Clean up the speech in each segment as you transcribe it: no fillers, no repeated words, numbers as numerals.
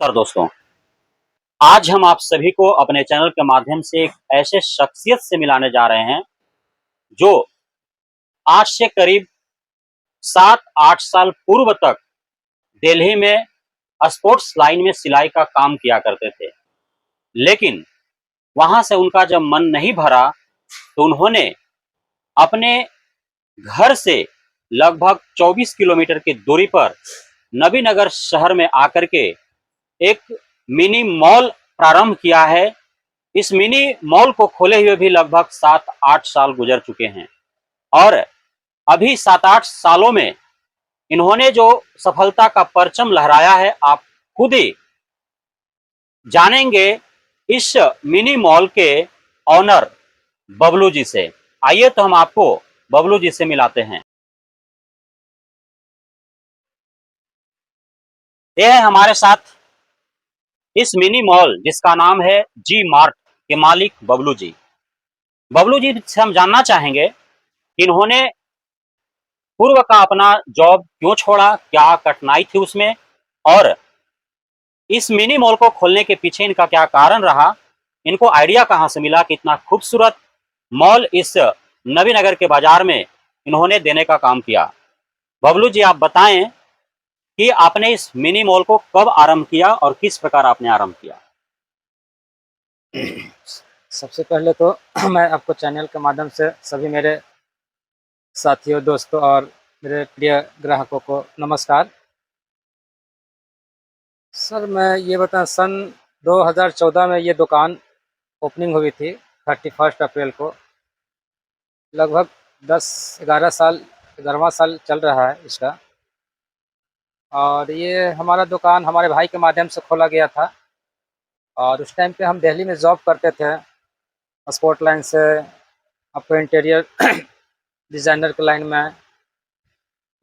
नमस्कार दोस्तों। आज हम आप सभी को अपने चैनल के माध्यम से एक ऐसे शख्सियत से मिलाने जा रहे हैं जो आज से करीब 7-8 साल पूर्व तक दिल्ली में स्पोर्ट्स लाइन में सिलाई का काम किया करते थे। लेकिन वहां से उनका जब मन नहीं भरा तो उन्होंने अपने घर से लगभग 24 किलोमीटर की दूरी पर नबीनगर शहर में आकर के एक मिनी मॉल प्रारंभ किया है। इस मिनी मॉल को खोले हुए भी लगभग 7-8 साल गुजर चुके हैं और अभी 7-8 सालों में इन्होंने जो सफलता का परचम लहराया है, आप खुद ही जानेंगे इस मिनी मॉल के ऑनर बबलू जी से। आइए तो हम आपको बबलू जी से मिलाते हैं। ये है हमारे साथ इस मिनी मॉल जिसका नाम है जी मार्ट के मालिक बबलू जी। बबलू जी से हम जानना चाहेंगे कि इन्होंने पूर्व का अपना जॉब क्यों छोड़ा, क्या कठिनाई थी उसमें, और इस मिनी मॉल को खोलने के पीछे इनका क्या कारण रहा, इनको आइडिया कहाँ से मिला कि इतना खूबसूरत मॉल इस नबीनगर के बाजार में इन्होंने देने का काम किया। बबलू जी, आप बताएं कि आपने इस मिनी मॉल को कब आरंभ किया और किस प्रकार आपने आरंभ किया। सबसे पहले तो मैं आपको चैनल के माध्यम से सभी मेरे साथियों, दोस्तों और मेरे प्रिय ग्राहकों को नमस्कार। सर, मैं ये बताऊं, सन 2014 में ये दुकान ओपनिंग हुई थी, 31 अप्रैल को। लगभग 10-11 साल, 11वां साल चल रहा है इसका। और ये हमारा दुकान हमारे भाई के माध्यम से खोला गया था। और उस टाइम पे हम दिल्ली में जॉब करते थे स्पोर्ट लाइन से, आपको इंटीरियर डिज़ाइनर के लाइन में।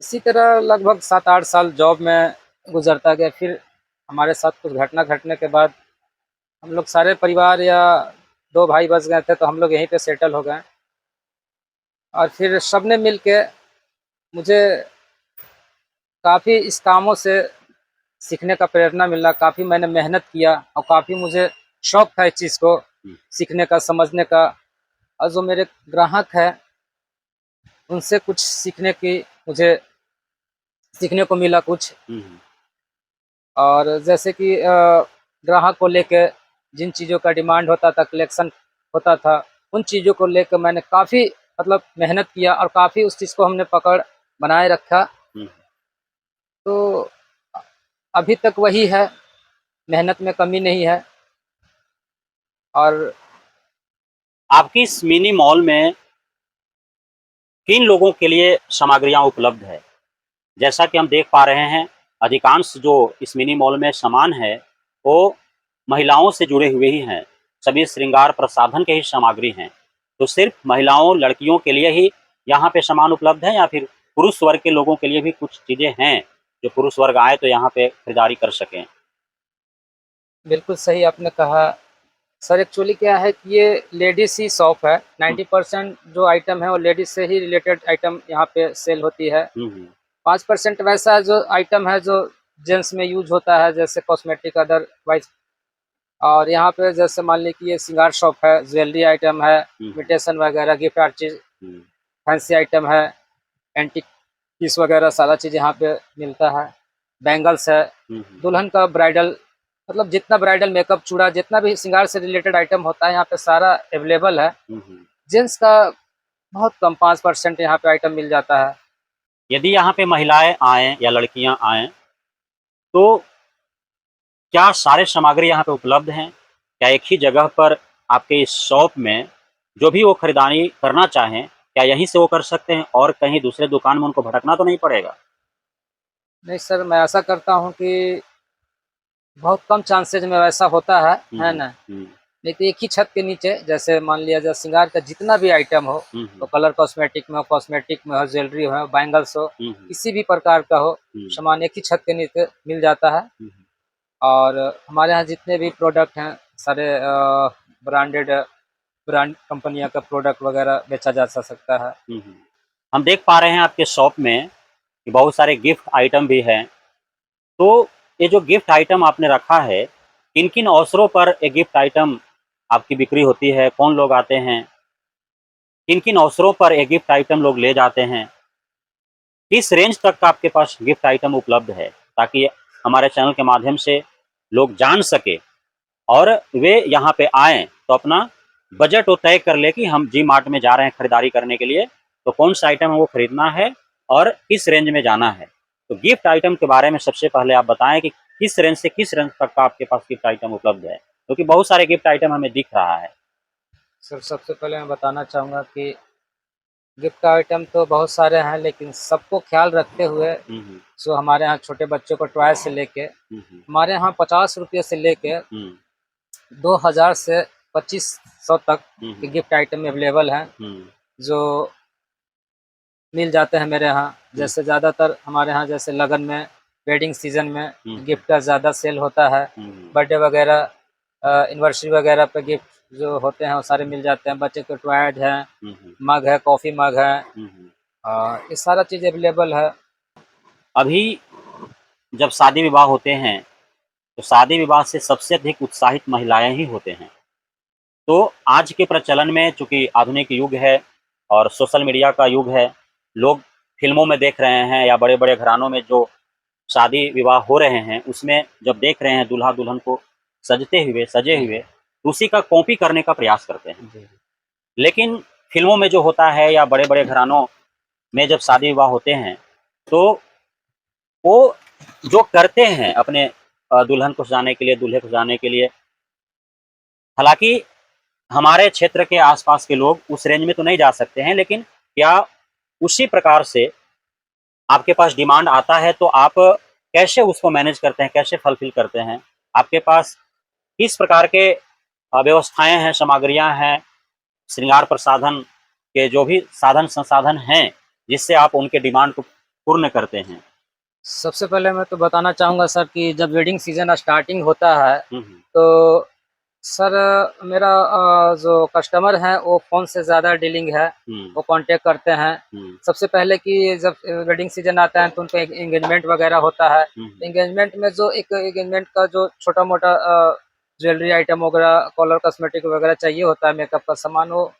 इसी तरह लगभग 7-8 साल जॉब में गुजरता गया। फिर हमारे साथ कुछ घटना घटने के बाद हम लोग सारे परिवार या 2 भाई बच गए थे, तो हम लोग यहीं पे सेटल हो गए। और फिर सबने मिल के मुझे काफ़ी इस कामों से सीखने का प्रेरणा मिला। काफ़ी मैंने मेहनत किया और काफ़ी मुझे शौक था इस चीज़ को सीखने का, समझने का। और जो मेरे ग्राहक हैं, उनसे कुछ सीखने की मुझे सीखने को मिला कुछ। और जैसे कि ग्राहक को लेके जिन चीज़ों का डिमांड होता था, कलेक्शन होता था, उन चीज़ों को लेकर मैंने काफ़ी मतलब मेहनत किया और काफ़ी उस चीज़ को हमने पकड़ बनाए रखा। तो अभी तक वही है, मेहनत में कमी नहीं है। और आपकी इस मिनी मॉल में किन लोगों के लिए सामग्रियां उपलब्ध है? जैसा कि हम देख पा रहे हैं, अधिकांश जो इस मिनी मॉल में सामान है वो महिलाओं से जुड़े हुए ही हैं। सभी श्रृंगार प्रसाधन के ही सामग्री हैं। तो सिर्फ महिलाओं, लड़कियों के लिए ही यहाँ पे सामान उपलब्ध है या फिर पुरुष वर्ग के लोगों के लिए भी कुछ चीजें हैं जो पुरुष वर्ग आए तो यहाँ पे खरीदारी कर सकें? बिल्कुल सही आपने कहा। सर, एक्चुअली क्या है कि ये लेडीज़ ही शॉप है। 90% जो आइटम है वो लेडीज़ से ही रिलेटेड आइटम यहाँ पे सेल होती है। हम्म हम्म 5% वैसा जो आइटम है जो जेंट्स में यूज होता है, जैसे कॉस्मेटिक अदरवाइज। और यहाँ पे जैसे मान लीजिए कि ये श्रृंगार शॉप है, ज्वेलरी आइटम है, हम्म इमिटेशन वगैरह, गिफ्ट आर्टिकल, हम्म फैंसी आइटम है, एंटीक पीस वगैरह सारा चीज़ यहाँ पे मिलता है। बैंगल्स है, हम्म। दुल्हन का ब्राइडल, मतलब जितना ब्राइडल मेकअप, चूड़ा, जितना भी श्रृंगार से रिलेटेड आइटम होता है यहाँ पे सारा अवेलेबल है। हम्म। जेंट्स का बहुत कम 5% यहाँ पे आइटम मिल जाता है। यदि यहाँ पे महिलाएं आएं या लड़कियां आएं तो क्या सारे सामग्री यहाँ पे उपलब्ध हैं? क्या एक ही जगह पर आपके इस शॉप में जो भी वो खरीदारी करना चाहें, क्या यहीं से वो कर सकते हैं और कहीं दूसरे दुकान में उनको भटकना तो नहीं पड़ेगा? नहीं सर, मैं ऐसा करता हूँ कि बहुत कम चांसेज में वैसा होता है हम्म ना। हम्म नहीं तो एक ही छत के नीचे, जैसे मान लिया जाए श्रृंगार का जितना भी आइटम हो, तो हम्म कलर कॉस्मेटिक में हो, ज्वेलरी हो, बैंगल्स हो, हम्म किसी भी प्रकार का हो, हम्म सामान एक ही छत के नीचे मिल जाता है। हम्म और हमारे यहाँ जितने भी प्रोडक्ट हैं सारे ब्रांडेड, ब्रांड कंपनियों का प्रोडक्ट वगैरह बेचा जा सकता है। हम्म। हम देख पा रहे हैं आपके शॉप में कि बहुत सारे गिफ्ट आइटम भी हैं। तो ये जो गिफ्ट आइटम आपने रखा है, किन-किन अवसरों पर ये गिफ्ट आइटम आपकी बिक्री होती है? कौन लोग आते हैं? किन-किन अवसरों पर ये गिफ्ट आइटम लोग ले जाते हैं? किस रेंज तक का आपके पास गिफ्ट आइटम उपलब्ध है? ताकि हमारे चैनल के माध्यम से लोग जान सकें और वे यहाँ पे आएँ, तो अपना बजट वो तय कर लें कि हम जी मार्ट में जा रहे हैं खरीदारी करने के लिए, तो कौन-सा आइटम है वो खरीदना है और किस रेंज में जाना है। तो गिफ्ट आइटम के बारे में सबसे पहले आप बताएँ कि किस रेंज से किस रेंज तक का आपके पास गिफ्ट आइटम उपलब्ध है? क्योंकि बहुत सारे गिफ्ट आइटम हमें दिख रहा है। सर सबसे पहले मैं बताना चाहूँगा कि गिफ्ट आइटम तो बहुत सारे हैं, लेकिन सबको ख्याल रखते हुए हुँ, हुँ। जो हमारे यहाँ छोटे बच्चों को टॉय से लेके हुँ, हुँ। हमारे यहाँ 50 रुपये से लेके हुँ। 2000 से 2500 तक हुँ, के हुँ। गिफ्ट आइटम अवेलेबल हैं, हुँ। जो मिल जाते हैं मेरे यहाँ। हुँ। जैसे ज़्यादातर हमारे यहाँ जैसे लगन में, वेडिंग सीज़न में हुँ। गिफ्ट का ज़्यादा सेल होता है। हुँ, हुँ। बर्थडे वगैरह, एनिवर्सरी वगैरह पे गिफ्ट जो होते हैं वो सारे मिल जाते हैं। बच्चे के टॉयज हैं, हुँ, हुँ। मग है, कॉफ़ी मग है, हुँ, हुँ। ये सारा चीज़ अवेलेबल है। अभी जब शादी-विवाह होते हैं, तो शादी-विवाह से सबसे अधिक उत्साहित महिलाएँ ही होते हैं। तो आज के प्रचलन में चूँकि आधुनिक युग है और सोशल मीडिया का युग है, लोग फ़िल्मों में देख रहे हैं या बड़े-बड़े घरानों में जो शादी-विवाह हो रहे हैं, उसमें जब देख रहे हैं दूल्हा-दुल्हन को सजते हुए, सजे जी, हुए, तो उसी का कॉपी करने का प्रयास करते हैं। जी। लेकिन फ़िल्मों में जो होता है या बड़े-बड़े घरानों में जब शादी-विवाह होते हैं, तो वो जो करते हैं अपने दुल्हन को सजाने के लिए, दूल्हे को सजाने के लिए, हालाँकि हमारे क्षेत्र के आस-पास के लोग उस रेंज में तो नहीं जा सकते हैं, लेकिन क्या उसी प्रकार से आपके पास डिमांड आता है, तो आप कैसे उसको मैनेज करते हैं, कैसे फुलफ़िल करते हैं? आपके पास किस प्रकार के व्यवस्थाएँ हैं, सामग्रियाँ हैं, श्रृंगार प्रसाधन के जो भी साधन-संसाधन हैं, जिससे आप उनके डिमांड को पूर्ण करते हैं? सबसे पहले मैं तो बताना चाहूँगा सर कि जब वेडिंग सीज़न स्टार्टिंग होता है, हुँ, हुँ। तो सर मेरा जो कस्टमर हैं वो फ़ोन से ज़्यादा डीलिंग है, हुँ। वो कॉन्टैक्ट करते हैं। हुँ। सबसे पहले कि जब वेडिंग सीज़न आता है तो उनका एक एंगेजमेंट वगैरह होता है। हुँ, हुँ। एंगेजमेंट में जो एक एंगेजमेंट का जो छोटा-मोटा ज्वेलरी आइटम वगैरह, कलर कॉस्मेटिक वगैरह चाहिए होता है, मेकअप का सामान, वो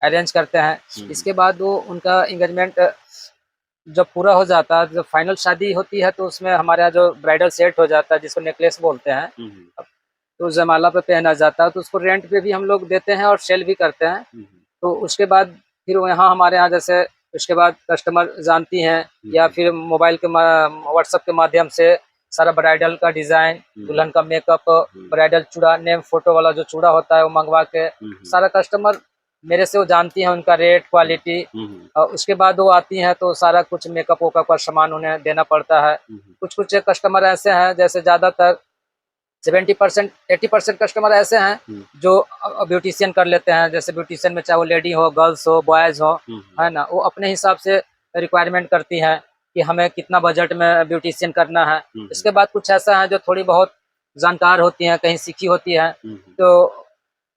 अरेंज करते हैं। हुँ, हुँ। इसके बाद वो उनका एंगेजमेंट जब पूरा हो जाता है, जब फाइनल शादी होती है, तो उसमें हमारे यहाँ जो ब्राइडल सेट हो जाता है, जिसको नेकलेस बोलते हैं, हुँ, हुँ। तो जयमाला पे पहना जाता है, तो उसको रेंट पे भी हम लोग देते हैं और सेल भी करते हैं। हुँ, हुँ। तो उसके बाद फिर वो यहाँ हमारे यहाँ जैसे उसके बाद कस्टमर जानती हैं, हुँ, या हुँ। फिर मोबाइल के व्हाट्सएप के माध्यम से सारा ब्राइडल का डिज़ाइन, हुँ, दुल्हन का मेकअप, हुँ। ब्राइडल चूड़ा, नेम फ़ोटो वाला जो चूड़ा होता है वो मँगवा के हुँ, हुँ। सारा कस्टमर मेरे से वो जानती हैं, उनका रेट, हुँ, क्वालिटी। हुँ, हुँ। उसके बाद वो आती हैं तो सारा कुछ मेकअप-वेकअप का सामान उन्हें देना पड़ता है। हुँ, हुँ। कुछ-कुछ कस्टमर ऐसे हैं, जैसे ज़्यादातर 70% 80% कस्टमर ऐसे हैं हुँ, जो ब्यूटीशियन कर लेते हैं। जैसे ब्यूटीशियन में चाहे वो लेडी हो, गर्ल्स हो, बॉयज़ हो, हुँ, है ना? वो अपने हिसाब से रिक्वायरमेंट करती हैं कि हमें कितना बजट में ब्यूटीशियन करना है। हुँ, हुँ। इसके बाद कुछ ऐसा है जो थोड़ी बहुत जानकार होती हैं, कहीं सीखी होती हैं, हुँ, हुँ। तो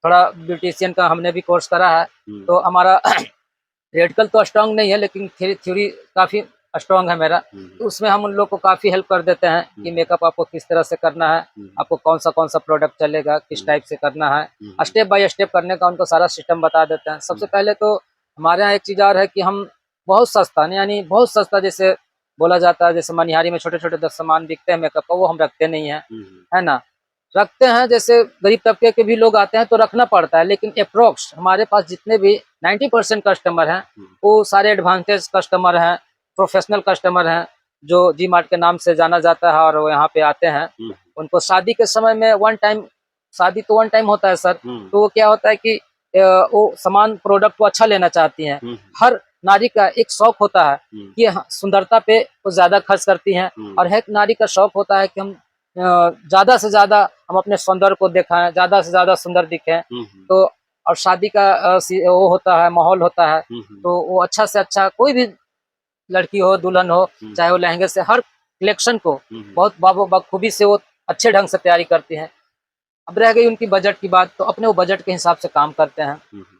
थोड़ा ब्यूटीशियन का हमने भी कोर्स करा है, हुँ, तो हमारा प्रैक्टिकल तो स्ट्रॉन्ग नहीं है, लेकिन थ्योरी काफ़ी स्ट्रॉन्ग है मेरा। हुँ, तो उसमें हम उन लोग को काफ़ी हेल्प कर देते हैं हुँ। कि मेकअप आपको किस तरह से करना है, हुँ, आपको कौन-सा प्रोडक्ट चलेगा, किस हुँ। टाइप से करना है। हुँ, हुँ। स्टेप बाय स्टेप करने का उनको सारा सिस्टम बता देते हैं। हुँ, सबसे पहले तो हमारे यहाँ एक चीज़ और है कि हम बहुत सस्ता, यानी बहुत सस्ता, जैसे बोला जाता है, जैसे मनिहारी में छोटे-छोटे 10 सामान बिकते हैं मेकअप का, वो हम रखते नहीं हैं, हुँ, हुँ। है ना? रखते हैं, जैसे गरीब तबके के भी लोग आते हैं तो रखना पड़ता है, लेकिन एप्रॉक्स हमारे पास जितने भी 90% कस्टमर हैं, हुँ, वो सारे एडवांटेज कस्टमर हैं, प्रोफेशनल कस्टमर हैं, जो जी मार्ट के नाम से जाना जाता है और वो यहाँ पे आते हैं। हुँ, उनको शादी के समय में वन टाइम, शादी तो वन टाइम होता है सर, हुँ। तो वो क्या होता है कि वो सामान प्रोडक्ट को अच्छा लेना चाहती हैं। हुँ, हर नारी का एक शौक होता है हुँ। कि सुंदरता पे वो ज़्यादा खर्च करती हैं, हुँ। और हर नारी का शौक होता है कि हम ज़्यादा से ज़्यादा हम अपने सौंदर्य को दिखाएँ, ज़्यादा से ज़्यादा सुंदर दिखें। हुँ, हुँ। तो और शादी का वो होता है, माहौल होता है, हुँ, हुँ। तो वो अच्छा से अच्छा, कोई भी लड़की हो, दुल्हन हो, हुँ, चाहे वो लहंगे से, हर कलेक्शन को हुँ, हुँ। बहुत बखूबी से वो अच्छे ढंग से तैयारी करती हैं। अब रह गई उनकी बजट की बात, तो अपने वो बजट के हिसाब से काम करते हैं। हुँ, हुँ।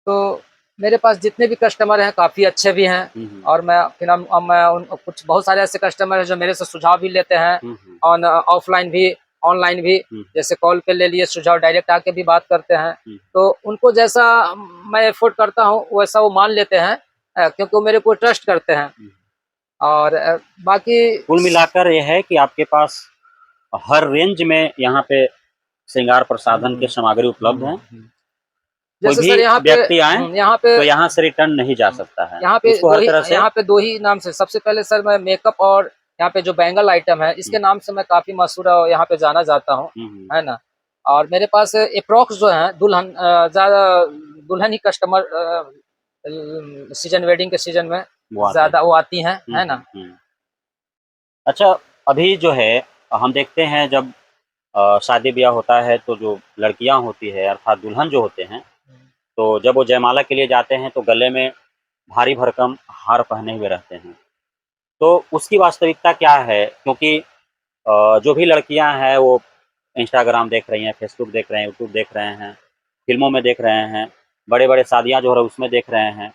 तो मेरे पास जितने भी कस्टमर हैं काफ़ी अच्छे भी हैं, और मैं फिर अब मैं उन कुछ बहुत सारे ऐसे कस्टमर हैं जो मेरे से सुझाव भी लेते हैं, और ऑफलाइन भी ऑनलाइन भी, जैसे कॉल पे ले लिए सुझाव, डायरेक्ट आके भी बात करते हैं। तो उनको जैसा मैं एफोर्ड करता हूँ वैसा वो मान लेते हैं, क्योंकि वो मेरे को ट्रस्ट करते हैं। और बाकी कुल मिलाकर ये है कि आपके पास हर रेंज में यहाँ पे श्रृंगार प्रसाधन के सामग्री उपलब्ध हैं। कोई जैसे भी सर यहाँ पे व्यक्ति आए यहाँ पे तो यहाँ से रिटर्न नहीं जा सकता है, यहाँ पे उसको दो हर ही तरह से। यहाँ पे दो ही नाम से, सबसे पहले सर मैं मेकअप और यहाँ पे जो बैंगल आइटम है इसके नाम से मैं काफी मशहूर यहाँ पे जाना जाता हूँ, है ना। और मेरे पास अप्रोक्स जो है दुल्हन, ज्यादा दुल्हन ही कस्टमर सीजन, वेडिंग के सीजन में वो आते ज्यादा हैं। वो आती हैं, है ना। अच्छा, अभी जो है हम देखते हैं जब शादी ब्याह होता है तो जो लड़कियां होती है अर्थात दुल्हन जो होते हैं, तो जब वो जयमाला के लिए जाते हैं तो गले में भारी भरकम हार पहने हुए रहते हैं। तो उसकी वास्तविकता क्या है? क्योंकि जो भी लड़कियां हैं वो इंस्टाग्राम देख रही हैं, फेसबुक देख रहे हैं, यूट्यूब देख रहे हैं, फिल्मों में देख रहे हैं, बड़े-बड़े शादियाँ जो हो रहा है उसमें देख रहे हैं।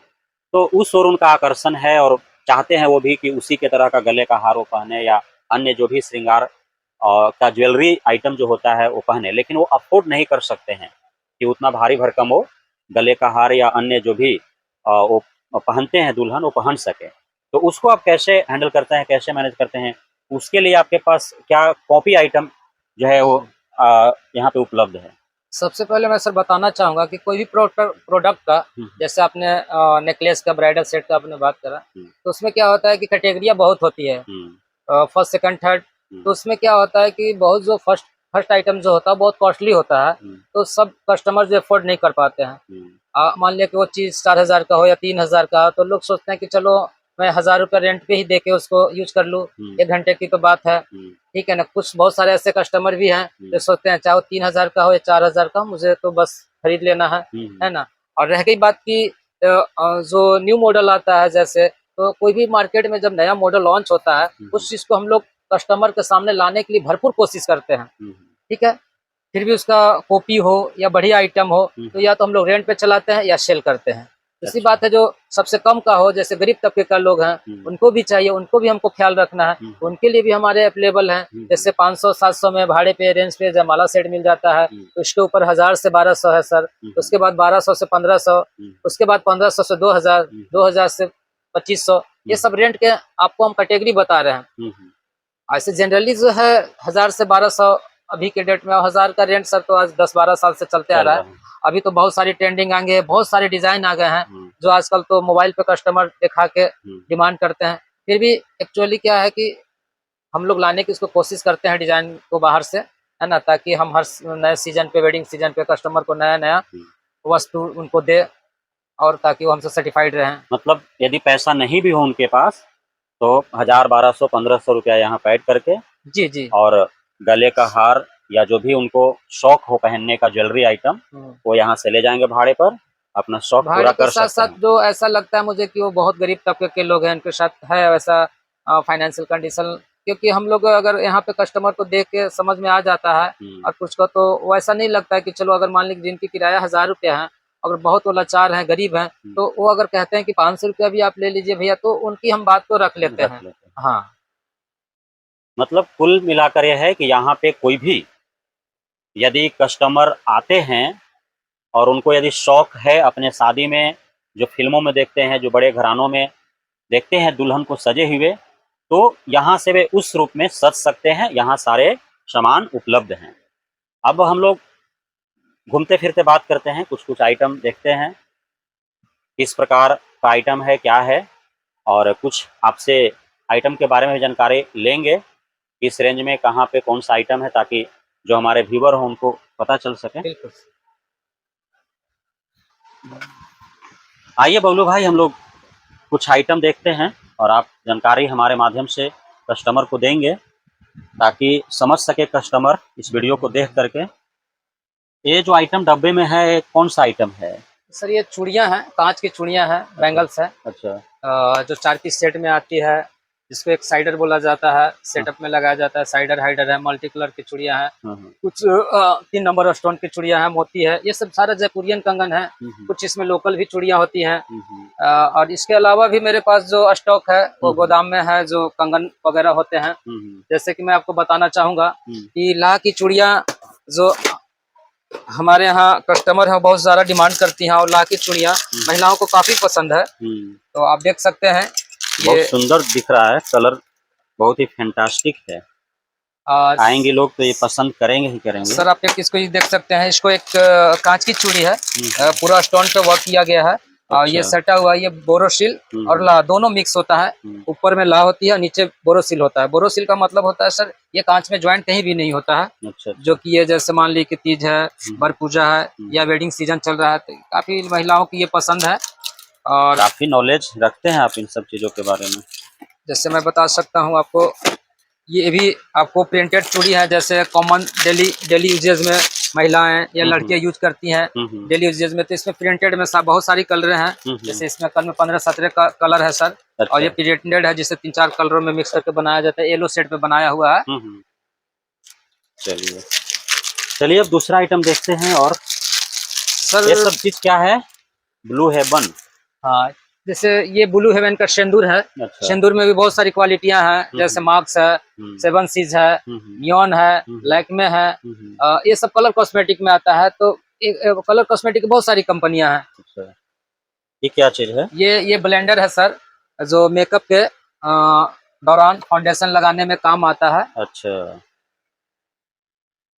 तो उस ओर उनका आकर्षण है और चाहते हैं वो भी कि उसी के तरह का गले का हार वो पहने या अन्य जो भी श्रृंगार का ज्वेलरी आइटम जो होता है वो पहने, लेकिन वो अफ़ोर्ड नहीं कर सकते हैं कि उतना भारी भरकम वो गले का हार या अन्य जो भी वो पहनते हैं दुल्हन वो पहन सके। तो उसको आप कैसे हैंडल करते हैं, कैसे मैनेज करते हैं? उसके लिए आपके पास क्या कॉपी आइटम जो है वो यहाँ पे उपलब्ध है? सबसे पहले मैं सर बताना चाहूँगा कि कोई भी प्रोडक्ट का, जैसे आपने नेकलेस का, ब्राइडल सेट का आपने बात करा, तो उसमें क्या होता है कि कैटेगरियाँ बहुत होती है, फर्स्ट, सेकंड, थर्ड। तो उसमें क्या होता है कि बहुत जो फर्स्ट फर्स्ट आइटम जो होता है बहुत कॉस्टली होता है, तो सब कस्टमर जो अफोर्ड नहीं कर पाते हैं। मान लिया कि वो चीज़ 4,000 का हो या 3,000 का हो, तो लोग सोचते हैं कि चलो मैं 1,000 रुपये रेंट पे ही दे के उसको यूज कर लूँ, 1 घंटे की तो बात है, ठीक है ना। कुछ बहुत सारे ऐसे कस्टमर भी हैं जो सोचते हैं चाहे वो 3,000 का हो या 4,000 का हो, मुझे तो बस खरीद लेना है ना। और रह गई बात की जो न्यू मॉडल आता है, जैसे तो कोई भी मार्केट में जब नया मॉडल लॉन्च होता है उस चीज़ को हम लोग कस्टमर के सामने लाने के लिए भरपूर कोशिश करते हैं, ठीक है। फिर भी उसका कॉपी हो या बढ़िया आइटम हो तो या तो हम लोग रेंट पे चलाते हैं या सेल करते हैं। दूसरी बात है जो सबसे कम का हो, जैसे गरीब तबके का लोग हैं उनको भी चाहिए, उनको भी हमको ख्याल रखना है, तो उनके लिए भी हमारे अवेलेबल हैं। जैसे 500-700 में भाड़े पे रेंज पे जयमाला सेट मिल जाता है, तो इसके ऊपर 1,000 से 1,200 है सर, उसके बाद 1,200 से 1,500, उसके बाद 1,500 से 2,000, 2,000 से 2,500, ये सब रेंट के आपको हम कैटेगरी बता रहे हैं। ऐसे जनरली जो है 1,000 से 1,200 अभी के डेट में, 1,000 का रेंट सर तो आज 10-12 साल से चलते आ रहा है। अभी तो बहुत सारी ट्रेंडिंग आ गए हैं, बहुत सारे डिजाइन आ गए हैं जो आजकल तो मोबाइल पे कस्टमर दिखा के डिमांड करते हैं। फिर भी एक्चुअली क्या है कि हम लोग लाने की उसको कोशिश करते हैं डिजाइन को बाहर से, है ना, ताकि हम हर नए सीजन पे, वेडिंग सीजन पे कस्टमर को नया नया वस्तु उनको दे, और ताकि वो हमसे सर्टिफाइड रहें। मतलब यदि पैसा नहीं भी हो उनके पास तो 1,000, 1,200, 1,500 रुपया यहाँ पे ऐड करके जी जी, और गले का हार या जो भी उनको शौक हो पहनने का ज्वेलरी आइटम वो यहाँ से ले जाएंगे भाड़े पर, अपना शौक पूरा भाड़े के कर साथ सकते साथ हैं। जो ऐसा लगता है मुझे कि वो बहुत गरीब तबके के लोग हैं, उनके साथ है वैसा फाइनेंशियल कंडीशन, क्योंकि हम लोग अगर यहाँ पे कस्टमर को देख के समझ में आ जाता है, और कुछ को तो वैसा नहीं लगता है कि चलो अगर मान लीजिए जिनकी किराया 1,000 रुपया है, अगर बहुत वो लाचार हैं, गरीब हैं, तो वो अगर कहते हैं कि 500 रुपया भी आप ले लीजिए भैया, तो उनकी हम बात को रख लेते हैं। हाँ, मतलब कुल मिलाकर यह है कि यहाँ पे कोई भी यदि कस्टमर आते हैं और उनको यदि शौक है अपने शादी में, जो फिल्मों में देखते हैं, जो बड़े घरानों में देखते हैं दुल्हन को सजे हुए, तो यहाँ से वे उस रूप में सज सकते हैं। यहाँ सारे सामान उपलब्ध हैं। अब हम लोग घूमते फिरते बात करते हैं, कुछ कुछ आइटम देखते हैं किस प्रकार का आइटम है, क्या है, और कुछ आपसे आइटम के बारे में भी जानकारी लेंगे, इस रेंज में कहाँ पे कौन सा आइटम है, ताकि जो हमारे व्यूवर हो उनको पता चल सके। बिल्कुल। आइए बबलू भाई, हम लोग कुछ आइटम देखते हैं और आप जानकारी हमारे माध्यम से कस्टमर को देंगे ताकि समझ सके कस्टमर इस वीडियो को देख करके। ये जो आइटम डब्बे में है ये कौन सा आइटम है? सर ये चूड़ियाँ हैं, कांच की चूड़ियाँ हैं, बैंगल्स है, अच्छा। जो 4 पीस सेट में आती है, जिसको एक साइडर बोला जाता है, सेटअप में लगाया जाता है। साइडर हाइडर है, मल्टी कलर की चूड़ियां हैं, कुछ 3 नंबर स्टोन की चूड़ियां हैं, मोती है, ये सब सारा जयपुरियन कंगन है। कुछ इसमें लोकल भी चूड़ियां होती हैं। और इसके अलावा भी मेरे पास जो स्टॉक है वो गोदाम में है, जो कंगन वगैरह होते हैं। जैसे कि मैं आपको बताना चाहूंगा कि लाह की चूड़ियां जो हमारे यहाँ कस्टमर है बहुत सारा डिमांड करती हैं, और लाह की चूड़ियां महिलाओं को काफी पसंद है। तो आप देख सकते हैं, बहुत ये सुंदर दिख रहा है, कलर बहुत ही फैंटास्टिक है। आएंगे लोग तो ये पसंद करेंगे ही करेंगे। सर आप एक इसको ये देख सकते हैं, इसको एक कांच की चूड़ी है, पूरा स्टोन पे वर्क किया गया है। और ये सटा हुआ है, ये बोरोसिल और ला दोनों मिक्स होता है। ऊपर में ला होती है, नीचे बोरोसिल होता है। बोरोसिल का मतलब होता है सर, ये कांच में ज्वाइंट कहीं भी नहीं होता है। अच्छा। जो कि ये जैसे मान ली कि तीज है, बर पूजा है, या वेडिंग सीजन चल रहा है, तो काफी महिलाओं की ये पसंद है। और काफी नॉलेज रखते हैं आप इन सब चीजों के बारे में। जैसे मैं बता सकता हूँ आपको, ये भी आपको प्रिंटेड चूड़ी है, जैसे कॉमन डेली यूजेज में महिलाएं या लड़कियां यूज करती हैं डेली यूजेज में। तो इसमें प्रिंटेड में बहुत सारी कलर हैं। जैसे इसमें कल में 15-17 का कलर है सर। अच्छा। और ये प्रिंटेड है, जिसे 3-4 कलरों में मिक्स करके बनाया जाता है। येलो सेट पे बनाया हुआ है। चलिए चलिए, अब दूसरा आइटम देखते हैं। और सर ये सब चीज क्या है? Blue heaven. हाँ, जैसे ये ब्लू हेवन का सिंदूर है। अच्छा। सिंदूर में भी बहुत सारी क्वालिटियां हैं, जैसे मार्क्स है, 7 सीज है, नियॉन है, लैक्मे है। ये सब कलर कॉस्मेटिक में आता है। तो कलर कॉस्मेटिक की बहुत सारी कंपनियां हैं। अच्छा। ये क्या चीज है? ये ब्लेंडर है सर, जो मेकअप के दौरान फाउंडेशन लगाने में काम आता है। अच्छा,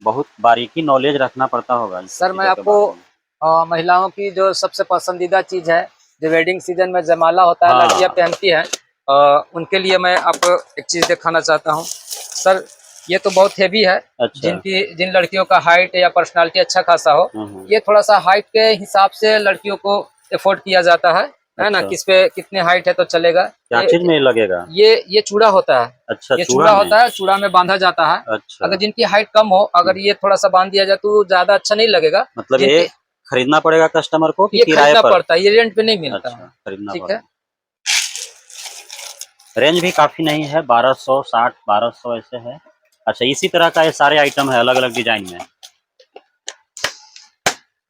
बहुत बारीकी नॉलेज रखना पड़ता होगा सर मैं आपको महिलाओं की जो सबसे पसंदीदा चीज है, जो वेडिंग सीजन में जयमाला होता है, लड़कियां पहनती है, उनके लिए मैं आपको एक चीज दिखाना चाहता हूँ सर। ये तो बहुत हेवी है। अच्छा। जिन लड़कियों का हाइट या पर्सनालिटी अच्छा खासा हो, ये थोड़ा सा हाइट के हिसाब से लड़कियों को अफोर्ड किया जाता है। अच्छा। है ना, किस पे कितने हाइट है तो चलेगा। क्या चीज में लगेगा? ये चूड़ा होता है। अच्छा, ये चूड़ा होता है, चूड़ा में बांधा जाता है। अच्छा। अगर जिनकी हाइट कम हो, अगर ये थोड़ा सा बांध दिया जाए तो ज्यादा अच्छा नहीं लगेगा। मतलब ये खरीदना पड़ेगा कस्टमर को कि ये किराए खरीदना पर? पड़ता है, ये रेंट पे नहीं मिलता। अच्छा, खरीदना ठीक पड़ता है। रेंज भी काफी नहीं है, 1260 1200 ऐसे है। अच्छा, इसी तरह का ये सारे आइटम है अलग अलग डिजाइन में?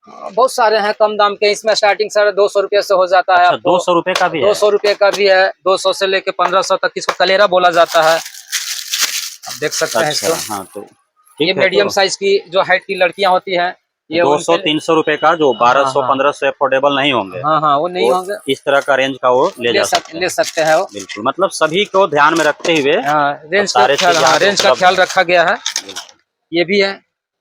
बहुत सारे हैं कम दाम के। इसमें स्टार्टिंग सर 200 रुपये से हो जाता है। अच्छा, 200 रुपए का भी है? 200 रुपये का भी है, 200 से लेके 1500 तक। इसको कलेरा बोला जाता है, आप देख सकते हैं इसको। हाँ, तो ये मीडियम साइज की जो हाइट की लड़कियां होती हैं, ये 200-300 रुपए का, जो 1200-1500 अफोर्डेबल नहीं होंगे। हाँ, वो नहीं होंगे। इस तरह का रेंज का वो ले सकते हैं वो। बिल्कुल, मतलब सभी को ध्यान में रखते हुए रेंज का ख्याल रखा गया है। ये भी है,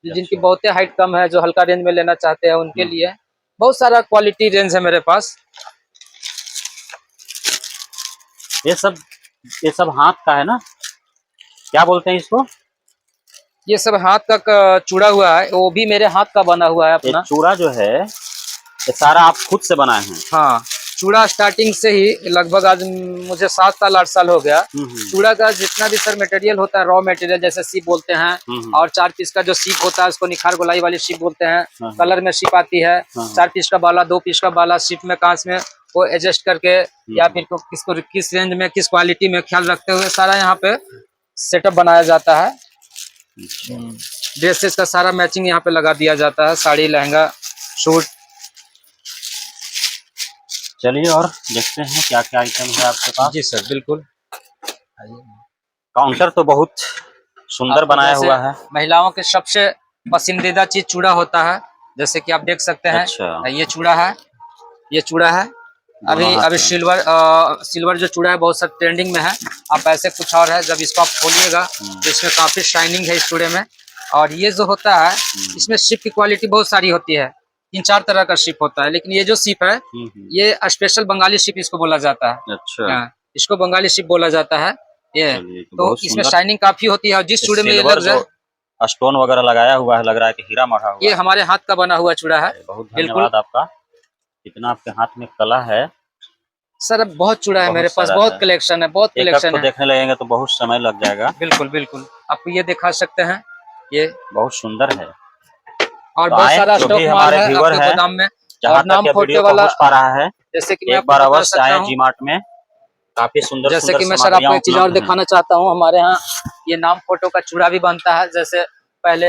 जिनकी बहुत हाइट कम है, जो हल्का रेंज में लेना चाहते हैं, उनके लिए बहुत सारा क्वालिटी रेंज है मेरे पास। ये सब हाथ का है ना? क्या बोलते हैं इसको? ये सब हाथ का चूड़ा हुआ है, वो भी मेरे हाथ का बना हुआ है अपना। ये चूड़ा जो है, ये सारा आप खुद से बनाए हैं? हाँ, चूड़ा स्टार्टिंग से ही लगभग आज मुझे 7 साल 8 साल हो गया। चूड़ा का जितना भी सर मटेरियल होता है, रॉ मटेरियल, जैसे सीप बोलते हैं, और 4 पीस का जो सीप होता है उसको निखार गोलाई वाली सीप बोलते हैं। कलर में सीप आती है, 4 पीस का बाला, 2 पीस का बाला, सीप में कांच में वो एडजस्ट करके, या फिर किस रेंज में किस क्वालिटी में ख्याल रखते हुए सारा यहाँ पे सेटअप बनाया जाता है। ड्रेसेस का सारा मैचिंग यहाँ पे लगा दिया जाता है, साड़ी, लहंगा, सूट। चलिए और देखते हैं क्या क्या आइटम है आपके पास। जी सर, बिल्कुल। काउंटर तो बहुत सुंदर बनाया हुआ है। महिलाओं के सबसे पसंदीदा चीज चूड़ा होता है, जैसे कि आप देख सकते हैं। अच्छा। ये चूड़ा है, ये चूड़ा है। अभी सिल्वर जो चूड़ा है बहुत सारे ट्रेंडिंग में है। आप ऐसे कुछ और है, जब इसको आप खोलिएगा तो इसमें काफी शाइनिंग है इस चूड़े में। और ये जो होता है, इसमें शिप की क्वालिटी बहुत सारी होती है, 3-4 तरह का शिप होता है। लेकिन ये जो शिप है, ये स्पेशल बंगाली शिप इसको बोला जाता है। अच्छा। इसको बंगाली शिप बोला जाता है। ये तो इसमें शाइनिंग काफी होती है। और जिस चूड़े में ये लग जाए, स्टोन वगैरह लगाया हुआ है, लग रहा है कि हीरा मढ़ा हुआ है। ये हमारे हाथ का बना हुआ चूड़ा है। बहुत धन्यवाद आपका, इतना आपके हाथ में कला है सर। बहुत चूड़ा है मेरे पास, बहुत कलेक्शन है, बहुत कलेक्शन है। देखने लगेंगे तो बहुत समय लग जाएगा। बिल्कुल बिल्कुल, आपको ये दिखा सकते हैं, ये बहुत सुंदर है। और बहुत सारा स्टॉक माल है आपके गोदाम में। और नाम फोटो वाला पा रहा है, जैसे कि मैं एक बार अवश्य आए जी मार्ट में। काफी सुंदर जैसे सुंदर कि मैं सर सामग्रियां आपको एक चीज और उपलब्ध हैं। दिखाना चाहता हूँ, हमारे यहाँ ये नाम फोटो का चूड़ा भी बनता है। जैसे पहले,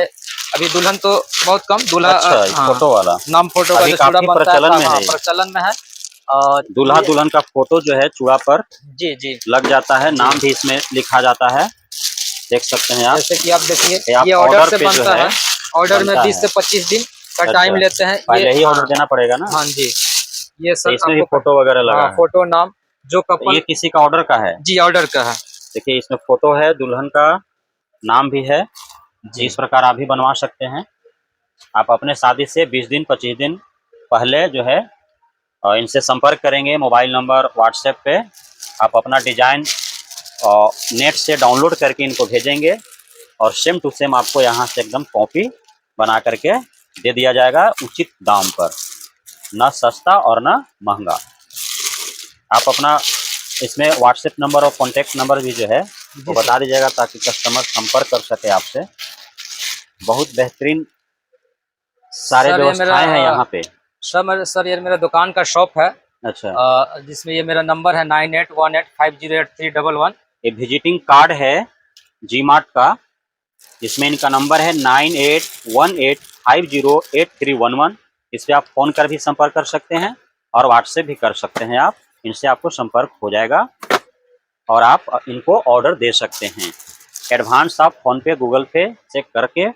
अभी दुल्हन तो बहुत कम, दूल्हा अच्छा, हाँ, फोटो वाला नाम फोटो का अभी जो चूड़ा काफी बनता है, प्रचलन में हाँ है ये। प्रचलन में है। और दूल्हा ये दुल्हन का फोटो जो है चूड़ा पर जी जी लग जाता है, जी, नाम भी इसमें लिखा जाता है, देख सकते हैं आप। जैसे कि आप देखिए ये आप ये ऑर्डर ऑर्डर से पे जो बनता है है। ऑर्डर में बनता 20 है। से 25 दिन का टाइम अच्छा, लेते हैं ये। पहले ही ऑर्डर हाँ देना पड़ेगा ना। हाँ जी, ये तो सर इसमें भी आपको फोटो वगैरह हाँ लगा है। फोटो नाम जो तो ये कपल किसी का ऑर्डर का है। जी ऑर्डर का है। देखिए इसमें फोटो है, दुल्हन का नाम भी है। जी इस प्रकार आप भी बनवा सकते हैं। आप अपने शादी से 20 दिन 25 दिन पहले जो है इनसे संपर्क करेंगे, मोबाइल नंबर व्हाट्सएप पे आप अपना डिजाइन नेट से डाउनलोड करके इनको भेजेंगे और सेम टू सेम आपको यहाँ से एकदम कॉपी बना करके दे दिया जाएगा उचित दाम पर, ना सस्ता और ना महंगा। आप अपना इसमें व्हाट्सएप नंबर और कॉन्टैक्ट नंबर भी जो है वो जी बता सर। दीजिएगा ताकि कस्टमर संपर्क कर सके आपसे। बहुत बेहतरीन सारे सर ये मेरा व्यवस्थाएं हैं यहाँ पे। सर ये मेरा दुकान का शॉप है, अच्छा, जिसमें ये मेरा नंबर है 9818508311। ये विजिटिंग कार्ड है जी मार्ट का। इसमें इनका नंबर है 9818508311। इस पे आप फ़ोन कर भी संपर्क कर सकते हैं और व्हाट्सएप भी कर सकते हैं आप। इनसे आपको संपर्क हो जाएगा और आप इनको ऑर्डर दे सकते हैं। एडवांस आप फ़ोनपे गूगल पे चेक करके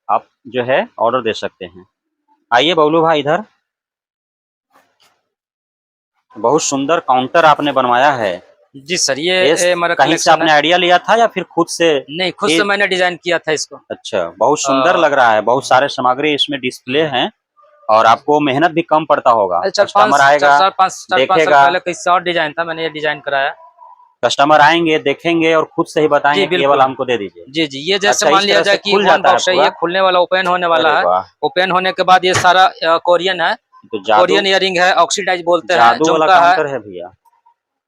आप जो है ऑर्डर दे सकते हैं। आइए बबलू भाई इधर, बहुत सुंदर काउंटर आपने बनवाया है। जी सर, ये ये हमारा कहीं से कलेक्शन है। आपने आइडिया लिया था या फिर खुद से? नहीं, खुद ये से मैंने डिजाइन किया था इसको। अच्छा, बहुत सुंदर लग रहा है। बहुत सारे सामग्री इसमें डिस्प्ले हैं और आपको मेहनत भी कम पड़ता होगा। अरे कस्टमर आएगा, चार पाँच साल देखेगा, पहले किसी और डिजाइन था, मैंने ये डिजाइन कराया। कस्टमर आएंगे देखेंगे और खुद से ही जी बताएंगे कि ये वाला बिल्कुल। हमको दे दीजिए। जी जी, ये जैसे अच्छा, मान इस लिया तरह जाए से कि खुल वन जाता है बॉक्स है, पूरा। ये खुलने वाला ओपन होने अरे वाला है। वाह, ओपन होने के बाद ये सारा कोरियन है, तो जादू, कोरियन इयरिंग है, ऑक्सीडाइज बोलते हैं, जादू वाला काउंटर है भैया।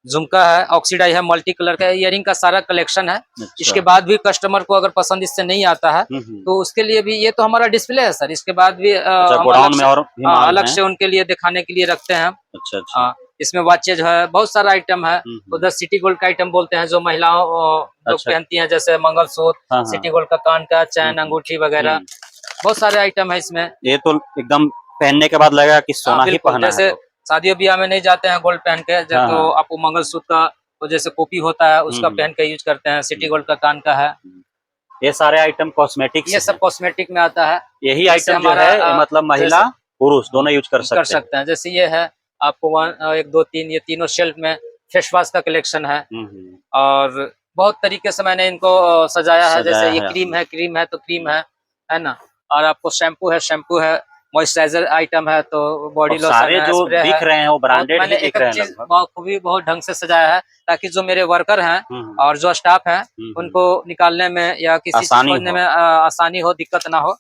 झुमका है, ऑक्सीडाइज है, मल्टी कलर का इयरिंग का सारा कलेक्शन है। अच्छा, इसके बाद भी कस्टमर को अगर पसंद इससे नहीं आता है हम्म। तो उसके लिए भी, ये तो हमारा डिस्प्ले है सर, इसके बाद भी अच्छा, हम अलग गोडाउन में से और भी माल अलग हैं। से उनके लिए दिखाने के लिए रखते हैं। अच्छा अच्छा, इसमें वॉचेज है, बहुत सारा आइटम है। हम्म। उधर सिटी गोल्ड का आइटम बोलते हैं जो महिलाओं लोग अच्छा, पहनती हैं, जैसे मंगलसूत्र, हाँ हाँ, सिटी गोल्ड का कान का चैन, अंगूठी वगैरह, हम्म। बहुत सारे आइटम है इसमें। ये तो एकदम पहनने के बाद लगेगा कि सोना ही बिल्कुल, पहना है जैसे लोग। शादियों ब्याह में नहीं जाते हैं गोल्ड पहन के, हाँ तो हाँ, आपको मंगलसूत्र का तो जैसे कॉपी होता है उसका हम्म। पहन के यूज करते हैं, सिटी गोल्ड का कान का है। ये सारे आइटम कॉस्मेटिक्स ये सब हैं। कॉस्मेटिक में आता है। यही जैसे आइटम जो हमारा है मतलब महिला जैसे पुरुष दोनों यूज कर कर सकते हैं। सकते हैं, जैसे ये है आपको 1 2 3, ये तीनों शेल्फ में फेस वॉश का कलेक्शन है। हम्म। और बहुत तरीके से मैंने इनको सजाया है। जैसे सजाया ये है क्रीम आपने। है, क्रीम है तो क्रीम है ना। और आपको शैम्पू है, शैम्पू है, मॉइस्चराइजर आइटम है तो बॉडी और लोशन सारे है, जो स्प्रे है। दिख रहे हैं वो बहुत ब्रांडेड मैंने ही दिख एक रहे एक हैं चीज लगभग। बखूबी बहुत ढंग से सजाया है, ताकि जो मेरे वर्कर हैं हम्म। और जो स्टाफ है हम्म। उनको निकालने में या किसी चीज आसानी खोजने हो, में आसानी हो, दिक्कत ना हो। और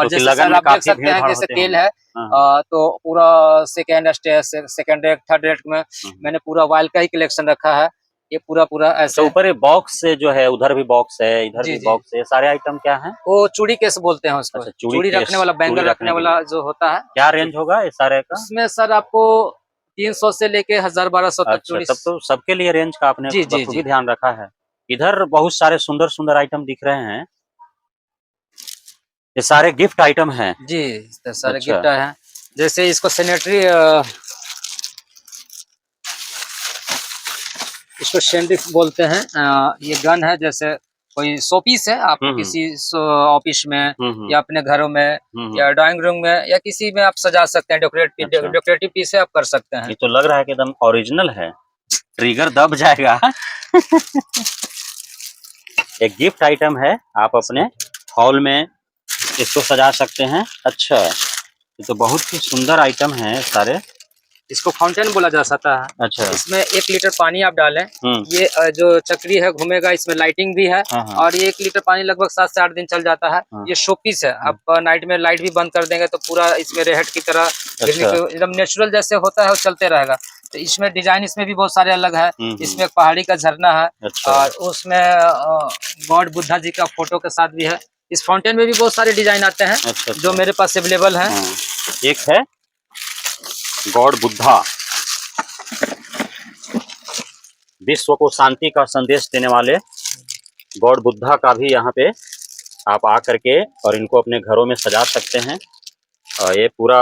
क्योंकि जैसे लगन सर में आप देख काफी सकते भीड़ हैं, भाड़ जैसे होते तेल होंगे। है, हाँ तो पूरा second stage, second rack, third rack में मैंने पूरा वाइल का ही कलेक्शन रखा है। ये पूरा पूरा अच्छा, ऐसे। ऊपर ये बॉक्स से जो है, उधर भी बॉक्स है, इधर जी भी जी, बॉक्स है, ये सारे आइटम क्या हैं? वो चूड़ी केस बोलते हैं उसको, अच्छा, चूड़ी चूड़ी केस, रखने वाला, चूड़ी बैंगल रखने रखने के लिए। वाला जो होता है। क्या जी, रेंज होगा ये सारे का? उसमें सर आपको 300 से लेके 1000 1200 तक अच्छा, चूड़ी। तब तो सबके लिए रेंज का आपने जी जी बखूबी जी ध्यान रखा है। इधर बहुत सारे सुंदर सुंदर आइटम दिख रहे हैं, ये सारे गिफ्ट आइटम हैं। जी, तो सारे अच्छा, गिफ्ट आए हैं। जैसे इसको सैनिटरी, इसको सैनिटरी बोलते हैं। ये गन है, जैसे कोई शोपीस है, आपको हम्म किसी ऑफिस में हम्म या अपने घरों में हम्म। या ड्राइंग रूम में या किसी में आप सजा सकते हैं, अच्छा, डेकोरेटिव पीस है, आप कर सकते हैं। ये तो लग रहा है कि एकदम ओरिजिनल है, ट्रिगर दब जाएगा। एक गिफ्ट आइटम है, आप अपने हॉल में इसको सजा सकते हैं। अच्छा, ये तो बहुत ही सुंदर आइटम है सारे। इसको फाउंटेन बोला जा सकता है। अच्छा, इसमें 1 लीटर पानी आप डालें, हम्म, ये जो चक्री है घूमेगा, इसमें लाइटिंग भी है। हाँ हाँ और ये 1 लीटर पानी लगभग 7 से 8 दिन चल जाता है। हाँ, ये शोपीस है, आप नाइट में लाइट भी बंद कर देंगे तो पूरा इसमें रेहट की तरह गिरने अच्छा, के एकदम नेचुरल जैसे होता है वो चलते रहेगा। तो इसमें डिजाइन इसमें भी बहुत सारे अलग है। इसमें एक पहाड़ी का झरना है अच्छा, और उसमें गॉड बुद्धा जी का फोटो के साथ भी है। इस फाउंटेन में भी बहुत सारे डिजाइन आते हैं अच्छा, जो मेरे पास अवेलेबल है। हाँ। एक है गॉड बुद्धा, विश्व को शांति का संदेश देने वाले गॉड बुद्धा का भी यहाँ पे आप आ करके और इनको अपने घरों में सजा सकते हैं। और ये पूरा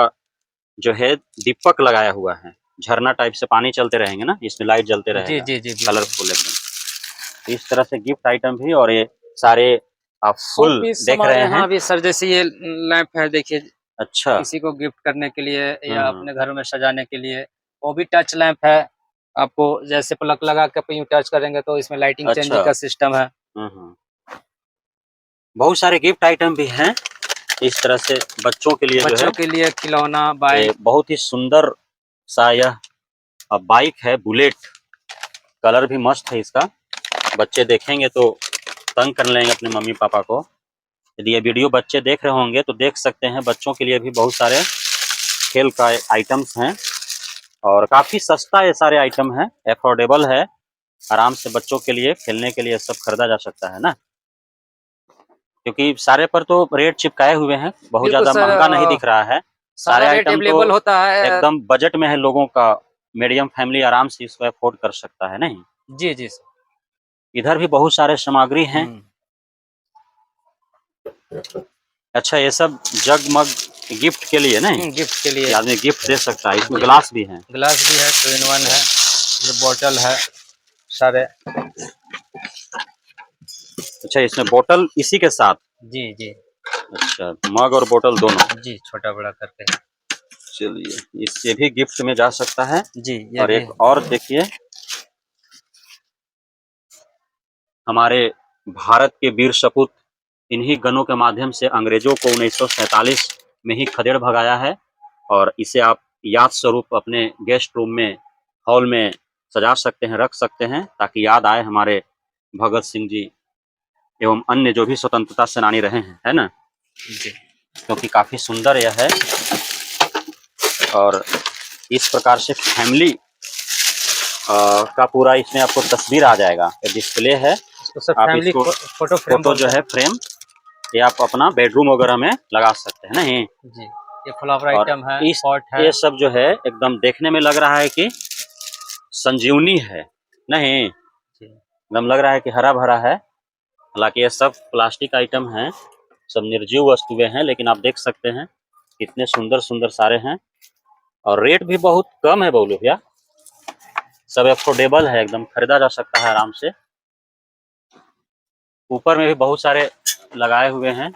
जो है दीपक लगाया हुआ है, झरना टाइप से पानी चलते रहेंगे ना, इसमें लाइट जलते जी रहेगा, जी जी कलरफुल एकदम। इस तरह से गिफ्ट आइटम भी, और ये सारे आप फुल पीस देख हमारे रहे हैं। यहाँ भी सर, जैसे ये लैंप है, देखिए अच्छा। किसी को गिफ्ट करने के लिए या हम्म, अपने घरों में सजाने के लिए, वो भी टच लैंप है। आपको जैसे प्लग लगा के यूं टच करेंगे तो इसमें लाइटिंग अच्छा। चेंजिंग का सिस्टम है। बहुत सारे गिफ्ट आइटम भी हैं इस तरह से बच्चों के लिए। जो बच्चों है के लिए खिलौना, ये बाइक। बहुत ही सुंदर सा यह बाइक है, बुलेट। कलर भी मस्त है इसका। बच्चे देखेंगे तो तंग कर लेंगे अपने मम्मी पापा को। यदि ये वीडियो बच्चे देख रहे होंगे तो देख सकते हैं, बच्चों के लिए भी बहुत सारे खेल का आइटम्स हैं और काफ़ी सस्ता ये सारे आइटम हैं, एफोर्डेबल है। आराम से बच्चों के लिए खेलने के लिए सब खरीदा जा सकता है ना, क्योंकि सारे पर तो रेट चिपकाए हुए हैं, बहुत बिल्कुल ज़्यादा सर, महंगा नहीं दिख रहा है। सारे सारा रेट आइटम तो अवेलेबल होता है। एकदम बजट में है, लोगों का मीडियम फैमिली आराम से इसको अफोर्ड कर सकता है। नहीं, जी जी सर। इधर भी बहुत सारे सामग्री हैं। अच्छा, ये सब जगमग गिफ्ट के लिए नहीं, गिफ्ट के ये लिए आदमी गिफ्ट दे सकता है। इसमें ग्लास भी है। ग्लास भी है, 2 in 1 है, ये बोतल है सारे। अच्छा, इसमें बोतल इसी के साथ। जी जी अच्छा, मग और बोतल दोनों। जी, छोटा बड़ा करके। चलिए, इससे भी गिफ्ट में जा सकता है। जी ये और भी एक और देखिए, हमारे भारत के वीर सपूत इन्हीं गनों के माध्यम से अंग्रेजों को 1947 में ही खदेड़ भगाया है। और इसे आप याद स्वरूप अपने गेस्ट रूम में, हॉल में सजा सकते हैं, रख सकते हैं, ताकि याद आए हमारे भगत सिंह जी एवं अन्य जो भी स्वतंत्रता सेनानी रहे हैं, है ना। जी क्योंकि काफ़ी सुंदर यह है। और इस प्रकार से फैमिली का पूरा इसमें आपको तस्वीर आ जाएगा। ये डिस्प्ले है, इसको सब आप फैमिली इसको फोटो फ्रेम फोटो जो है फ्रेम, ये आप अपना बेडरूम वगैरह में लगा सकते हैं नहीं। जी, ये फ्लावर और आइटम है, इस पॉट है। ये सब जो है एकदम देखने में लग रहा है कि संजीवनी है नहीं, जी एकदम लग रहा है कि हरा भरा है। हालांकि ये सब प्लास्टिक आइटम हैं, सब निर्जीव वस्तुएं हैं, लेकिन आप देख सकते हैं कितने सुंदर सुंदर सारे हैं। और रेट भी बहुत कम है बोलो भैया, सब अफोर्डेबल है, एकदम खरीदा जा सकता है आराम से। ऊपर में भी बहुत सारे लगाए हुए हैं।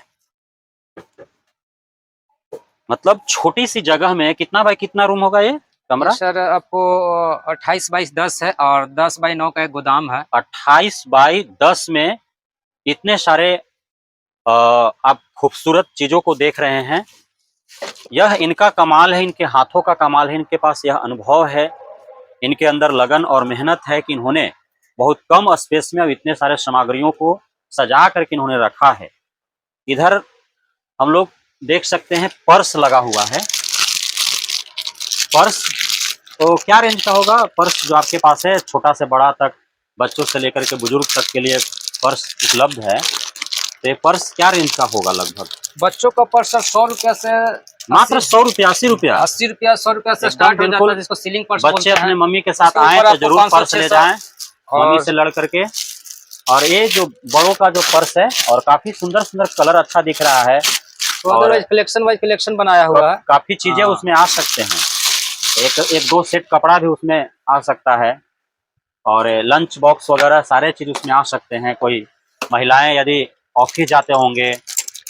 मतलब छोटी सी जगह में कितना बाय कितना रूम होगा ये ये कमरा? सर आपको 28 बाई 10 है और 10 बाई 9 का एक गोदाम है। 28 बाई 10 में इतने सारे आप खूबसूरत चीजों को देख रहे हैं। यह इनका कमाल है, इनके हाथों का कमाल है, इनके पास यह अनुभव है, इनके अंदर लगन और मेहनत है कि इन्होंने बहुत कम स्पेस में अब इतने सारे सामग्रियों को सजा करके इन्होंने रखा है। इधर हम लोग देख सकते हैं पर्स लगा हुआ है। पर्स तो क्या रेंज का होगा? पर्स जो आपके पास है, छोटा से बड़ा तक, बच्चों से लेकर के बुजुर्ग तक के लिए पर्स उपलब्ध है। तो ये पर्स क्या रेंज का होगा लगभग? बच्चों का पर्स सर 100 रुपया से, मात्र 100 रुपया, 80 रुपया, 80 रुपया, 100 रुपया से एकदम स्टार्ट हो जाता बिल्कुल। है, जिसको सीलिंग पर्स बच्चे बोलते हैं। अपने मम्मी के साथ उसके आए ऊपर तो आपको जरूर 500, पर्स ले 600 जाएं, मम्मी और से लड़ करके। और ये जो बड़ों का जो पर्स है, और काफी सुंदर सुंदर कलर अच्छा दिख रहा है, तो और अदरवाइज वाइज कलेक्शन बनाया हुआ है। काफी चीजें हाँ। उसमें आ सकते हैं। एक दो सेट कपड़ा भी उसमें आ सकता है, और लंच बॉक्स वगैरह सारे चीज उसमें आ सकते हैं। कोई महिलाएं यदि ऑफिस जाते होंगे,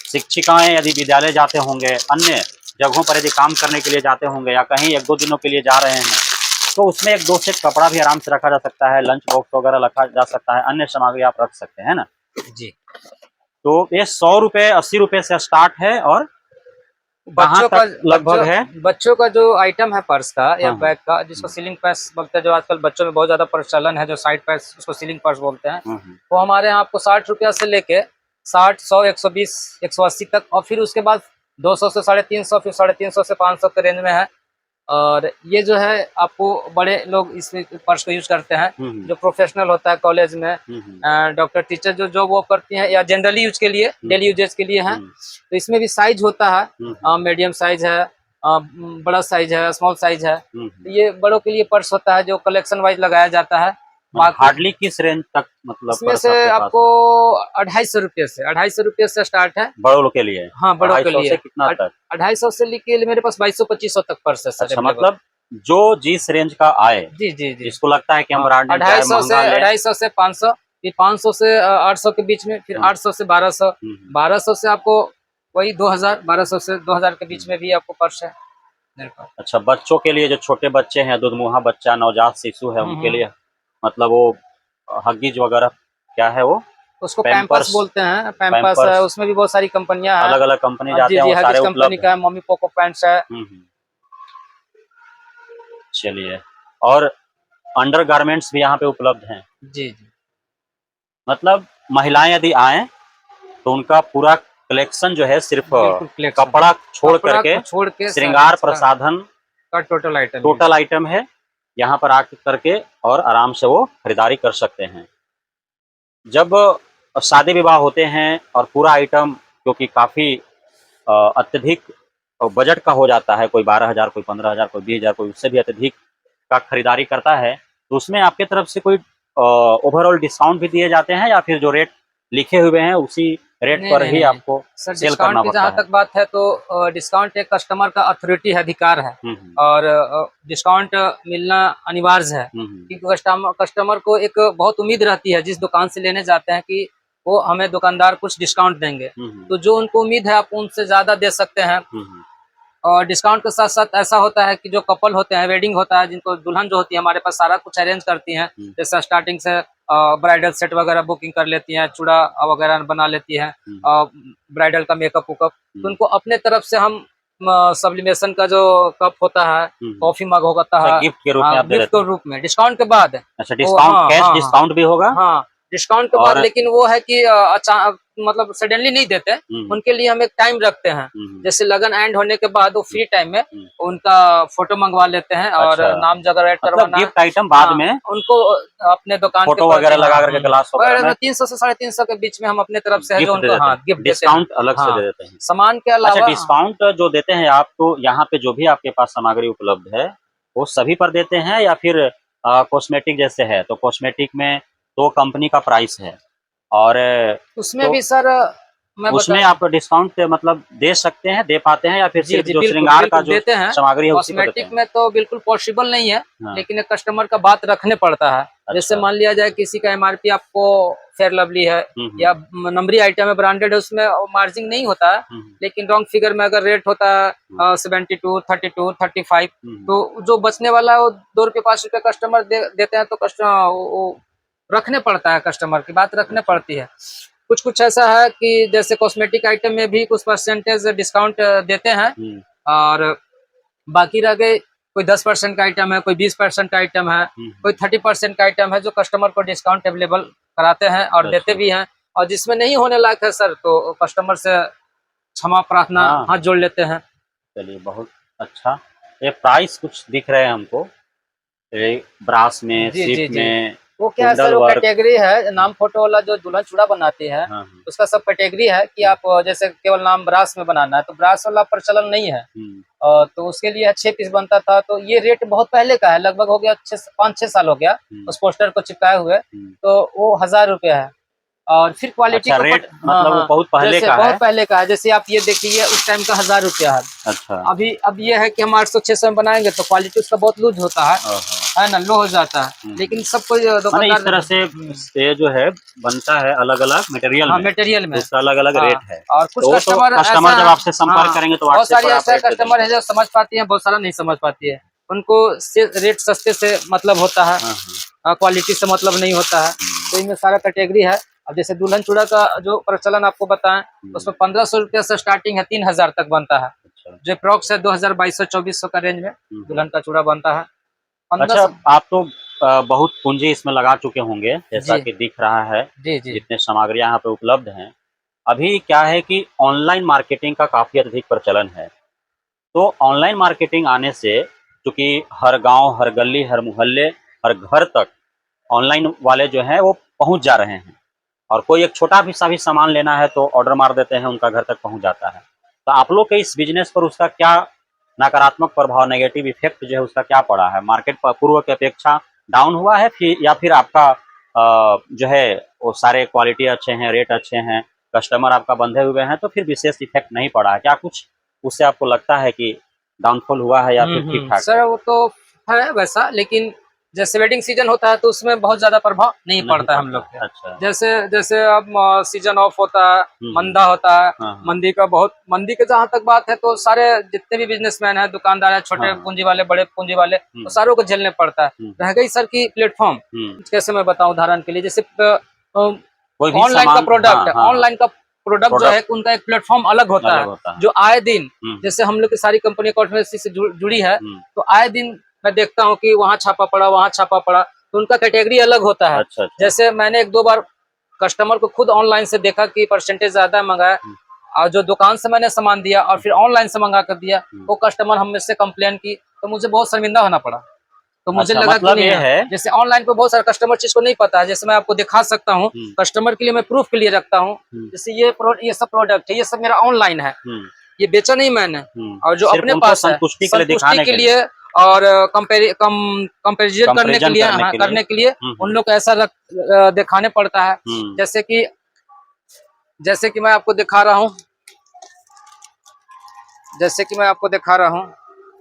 शिक्षिकाएं यदि विद्यालय जाते होंगे, अन्य जगहों पर यदि काम करने के लिए जाते होंगे, या कहीं एक दो दिनों के लिए जा रहे हैं, तो उसमें एक दो सेट कपड़ा भी आराम से रखा जा सकता है, लंच बॉक्स वगैरह रखा जा सकता है, अन्य सामग्री आप रख सकते हैं ना। जी, तो ये 100 रुपये 80 रुपये से स्टार्ट है, और कहाँ बच्चों का तक लगभग है? बच्चों का जो आइटम है पर्स का या हाँ, बैग का, जिसको सीलिंग पर्स बोलते हैं, जो आजकल बच्चों में बहुत ज्यादा प्रचलन है, जो साइड पर्स उसको सीलिंग पर्स बोलते हैं, हाँ, वो हमारे यहाँ आपको 60 रुपया से लेके 60, 100, 120, 180 तक, और फिर उसके बाद 200 से 350, फिर 350 से 500 के रेंज में है। और ये जो है आपको बड़े लोग इस पर्स को यूज करते हैं, जो प्रोफेशनल होता है कॉलेज में, डॉक्टर टीचर जो जॉब वो करती हैं, या जनरली यूज के लिए, डेली यूजेज के लिए है। तो इसमें भी साइज होता है, मीडियम साइज है, बड़ा साइज है, स्मॉल साइज है। तो ये बड़ों के लिए पर्स होता है, जो कलेक्शन वाइज लगाया जाता है। बाकी हार्डली किस रेंज तक मतलब इसमें पर्स से आपके पास आपको 250 से स्टार्ट है। बड़ों के लिए? हाँ, बड़ों के 250 लिए से कितना तक? 250 से लेके मेरे पास 2200-2500 तक पर्स है सर अच्छा, अवेलेबल। मतलब जो जिस रेंज का आए, जी जी जी। जिसको लगता है कि हम हाँ, ब्रांडेड चाहे 250 से 500, फिर 500 से 800 के बीच में, फिर हम्म, 800 से 1200, हम्म, 1200 से आपको वही 2000, 1200 से 2000 के बीच हम्म। में भी आपको पर्स है मेरे पास। अच्छा, बच्चों के लिए जो छोटे बच्चे हैं, दुधमुहा बच्चा, नवजात शिशु है, उनके हम्म। लिए मतलब वो हग्गिज वगैरह क्या है वो, उसको पैम्पर्स पैम्पर्स, बोलते हैं, पैम्पर्स है, पैम्पर्स उसमें भी बहुत सारी कंपनियां हैं। अलग अलग कंपनी जी जाते हैं, जी, वो सारे हगीज कंपनी उपलब्ध का हैं। है, मम्मी पोको पैंट्स है। चलिए, और अंडर गारमेंट्स भी यहाँ पे उपलब्ध हैं। जी जी, मतलब महिलाएं यदि आए तो उनका पूरा कलेक्शन जो है सिर्फ बिल्कुल कलेक्शन, कपड़ा छोड़ कपड़ा करके को छोड़ के श्रृंगार सारा प्रसाधन का टोटल आइटम मिल टोटल जाए। आइटम है। यहाँ पर आकर करके और आराम से वो खरीदारी कर सकते हैं। जब शादी विवाह होते हैं और पूरा आइटम, क्योंकि काफ़ी अत्यधिक बजट का हो जाता है, कोई 12,000, कोई 15,000, कोई 20,000, कोई उससे भी अत्यधिक का खरीदारी करता है, तो उसमें आपके तरफ से कोई ओवरऑल डिस्काउंट भी दिए जाते हैं, या फिर जो रेट लिखे हुए हैं उसी रेट नहीं पर नहीं ही नहीं आपको सर, सेल करना डिस्काउंट की पड़ता जहाँ है? तक बात है तो डिस्काउंट एक कस्टमर का अथॉरिटी है, अधिकार है। हम्म, और डिस्काउंट मिलना अनिवार्य है, हम्म, क्योंकि कस्टमर को एक बहुत उम्मीद रहती है जिस दुकान से लेने जाते हैं कि वो हमें दुकानदार कुछ डिस्काउंट देंगे। हम्म, तो जो उनको उम्मीद है आप उनसे ज़्यादा दे सकते हैं। हम्म, और डिस्काउंट के साथ साथ ऐसा होता है कि जो कपल होते हैं, वेडिंग होता है, जिनको दुल्हन जो होती है हमारे पास सारा कुछ अरेंज करती हैं। हम्म, जैसे स्टार्टिंग से ब्राइडल सेट वगैरह बुकिंग कर लेती हैं, चूड़ा वगैरह बना लेती हैं, ब्राइडल का मेकअप वुकअप। तो उनको अपने तरफ से हम सब्लिमेशन का जो कप होता है, कॉफी मग होता अच्छा, है, गिफ्ट के रूप में हाँ, आप दे गिफ्ट देते के हैं? रूप में डिस्काउंट के बाद। अच्छा, वो डिस्काउंट, हाँ कैश हाँ हाँ डिस्काउंट भी होगा? हाँ, डिस्काउंट के बाद, और लेकिन वो है कि अचानक मतलब सडनली नहीं देते। हम्म, उनके लिए हम एक टाइम रखते हैं। हम्म, जैसे लगन एंड होने के बाद वो फ्री टाइम में हम्म, उनका फोटो मंगवा लेते हैं, और अच्छा, नाम जगह ऐड मतलब करवाना है। गिफ्ट आइटम बाद हाँ, में उनको अपने दुकान के फोटो प्रति, वगैरह हाँ, लगा करके ग्लास वगैरह में और 300 से 350 के बीच में हम अपने तरफ से है जो गिफ्ट दे उनको, देते हाँ, हैं, गिफ्ट देते हैं। डिस्काउंट अलग से हाँ, दे देते हैं। सामान के अच्छा, अलावा डिस्काउंट जो देते हैं आप, तो यहाँ पे जो भी आपके पास सामग्री उपलब्ध है वो सभी पर देते हैं, या फिर कॉस्मेटिक जैसे है तो कॉस्मेटिक में तो कंपनी का प्राइस है, और उसमें तो भी सर मैं बता, उसमें आप डिस्काउंट मतलब दे सकते हैं, दे पाते हैं, या फिर जी सिर्फ जी, जो बिल्कुल श्रृंगार का बिल्कुल जो देते हैं। सामग्री है उसी पर देते कॉस्मेटिक हैं? में तो बिल्कुल पॉसिबल नहीं है, हाँ, लेकिन एक कस्टमर का बात रखने पड़ता है। जैसे अच्छा, मान लिया जाए किसी का एमआरपी आपको फेयर लवली है या हम्म, नंबरी आइटम है, ब्रांडेड है, उसमें मार्जिन नहीं होता है। हम्म, लेकिन रॉन्ग फिगर में अगर रेट होता हम्म, है 72, 32, 35, हम्म, तो जो बचने वाला है वो 2 रुपये 5 रुपये कस्टमर देते हैं, तो कस्टमर वो रखने पड़ता है, कस्टमर की बात रखने अच्छा, पड़ती है। कुछ कुछ ऐसा है कि जैसे कॉस्मेटिक आइटम में भी कुछ परसेंटेज डिस्काउंट देते हैं। हम्म, और बाकी रह गए, कोई 10% का आइटम है, कोई 20% का आइटम है, हम्म, कोई 30% का आइटम है, जो कस्टमर को डिस्काउंट अवेलेबल कराते हैं और देते अच्छा, भी हैं। और जिसमें नहीं होने लायक है सर, तो कस्टमर से क्षमा प्रार्थना हाँ, हाथ जोड़ लेते हैं। चलिए, बहुत अच्छा। ये प्राइस कुछ दिख रहे हैं हमको, ये ब्रास में, जी सिप जी जी, में, वो क्या है कुंडल सर, वो वर्क। कैटेगरी है। हाँ, नाम फोटो वाला जो दुल्हन चूड़ा बनाती है, हाँ, उसका सब कैटेगरी है कि आप जैसे केवल नाम ब्रास में बनाना है, तो ब्रास वाला प्रचलन नहीं है। हम्म, तो उसके लिए 6 पीस बनता था, तो ये रेट बहुत पहले का है, लगभग हो गया 5-6 साल हो गया हम्म, उस पोस्टर को चिपकाए हुए। हम्म। तो वो 1000 रुपया है। और फिर क्वालिटी अच्छा, के ऊपर, रेट हाँ मतलब वो हाँ, बहुत पहले जैसे का बहुत है? पहले का है, जैसे आप ये देखिए, उस टाइम का 1000 रुपया है। अच्छा, अभी अब ये है कि हम 800-600 में बनाएंगे तो क्वालिटी उसका बहुत लूज होता ओहो, है ना, लो हो जाता है। लेकिन सब कोई माने इस दुकानदार, तरह से ये जो है बनता है अलग अलग मटेरियल हाँ, में, मटेरियल तो में। उसका अलग अलग हाँ, रेट है। और कुछ तो वो तो कस्टमर कस्टमर ऐसा जब है, आपसे संपर्क हाँ, करेंगे तो बहुत व्हाट्सएप सारी पर आप ऐसा रेट दे कस्टमर देंगे? है जो समझ पाती है, बहुत सारा नहीं समझ पाती है। उनको रेट सस्ते से मतलब होता है, हाँ, हाँ, क्वालिटी से मतलब नहीं होता है। तो इनमें सारा कैटेगरी है। अब जैसे दुल्हन चूड़ा का जो प्रचलन आपको बताएं, उसमें 1500 रुपया से स्टार्टिंग है, 3000 तक बनता है। अच्छा, जो अप्रॉक्स है 2200-2400 का रेंज में दुल्हन का चूड़ा बनता है। अच्छा, 1500। आप तो बहुत पूंजी इसमें लगा चुके होंगे, जैसा जी कि दिख रहा है, जी जी जितने सामग्री यहाँ पे उपलब्ध हैं। अभी क्या है कि ऑनलाइन मार्केटिंग का काफ़ी अधिक प्रचलन है। तो ऑनलाइन मार्केटिंग आने से, चूँकि हर गांव, हर गली, हर मोहल्ले, हर घर तक ऑनलाइन वाले जो हैं वो पहुंच जा रहे हैं, और कोई एक छोटा भी सा भी सामान लेना है तो ऑर्डर मार देते हैं, उनका घर तक पहुंच जाता है। तो आप लोग के इस बिजनेस पर उसका क्या नकारात्मक प्रभाव, नेगेटिव इफेक्ट जो है उसका क्या पड़ा है? मार्केट पर पूर्व की अपेक्षा डाउन हुआ है, फिर या फिर आपका जो है वो सारे क्वालिटी अच्छे हैं, रेट अच्छे हैं, कस्टमर आपका बंधे हुए हैं, तो फिर विशेष इफेक्ट नहीं पड़ा है क्या? कुछ उससे आपको लगता है कि डाउनफॉल हुआ है या फिर ठीक ठाक है? सर वो तो है वैसा, लेकिन जैसे वेडिंग सीजन होता है तो उसमें बहुत ज्यादा प्रभाव नहीं नहीं पड़ता है हम पड़ता लोग है, पे। अच्छा। जैसे जैसे अब सीजन ऑफ होता है, हम्म, मंदा होता है, हाँ हाँ मंदी का बहुत, मंदी के जहाँ तक बात है तो सारे जितने भी बिजनेसमैन हैं, दुकानदार हैं, छोटे हाँ, पूंजी वाले, बड़े पूंजी वाले, तो हम्म सारों को झेलने पड़ता है। हम्म रह गई सर की प्लेटफॉर्म, हम्म, कैसे मैं बताऊं उदाहरण के लिए, जैसे कोई भी ऑनलाइन का सामान, हाँ प्रोडक्ट, हाँ हाँ, ऑनलाइन का प्रोडक्ट जो है प्रोडक्ट उनका एक प्लेटफॉर्म अलग होता अलग है, होता है। जो आए दिन, हम्म जैसे हम लोग की सारी कंपनी कॉन्ट्रोवर्सी से जुड़ी है, हम्म, तो आए दिन मैं देखता हूँ कि वहाँ छापा पड़ा, वहाँ छापा पड़ा, तो उनका कैटेगरी अलग होता है। अच्छा अच्छा। जैसे मैंने एक दो बार कस्टमर को खुद ऑनलाइन से देखा कि परसेंटेज ज्यादा मंगाया, हम्म और जो दुकान से मैंने सामान दिया और फिर ऑनलाइन से मंगा कर दिया, हम्म, वो कस्टमर हमसे कंप्लेन की, तो मुझे बहुत शर्मिंदा होना पड़ा। तो मुझे अच्छा, लगा कि मतलब नहीं ये है, है। जैसे ऑनलाइन पे बहुत सारे कस्टमर चीज को नहीं पता है, जैसे मैं आपको दिखा सकता हूँ हम्म कस्टमर के लिए, मैं प्रूफ के लिए रखता हूँ। हम्म जैसे ये सब प्रोडक्ट है, ये सब मेरा ऑनलाइन है, हम्म ये बेचा नहीं मैंने, और जो सिर्फ अपने उनको पास है संतुष्टि के लिए, संतुष्टि दिखाने के के लिए, लिए और कंपेरिजन करने के कंपैरिजन लिए, करने हाँ के लिए। करने के लिए उन लोग को ऐसा दिखाने पड़ता है। हम्म, जैसे कि मैं आपको दिखा रहा हूँ, जैसे कि मैं आपको दिखा रहा हूँ,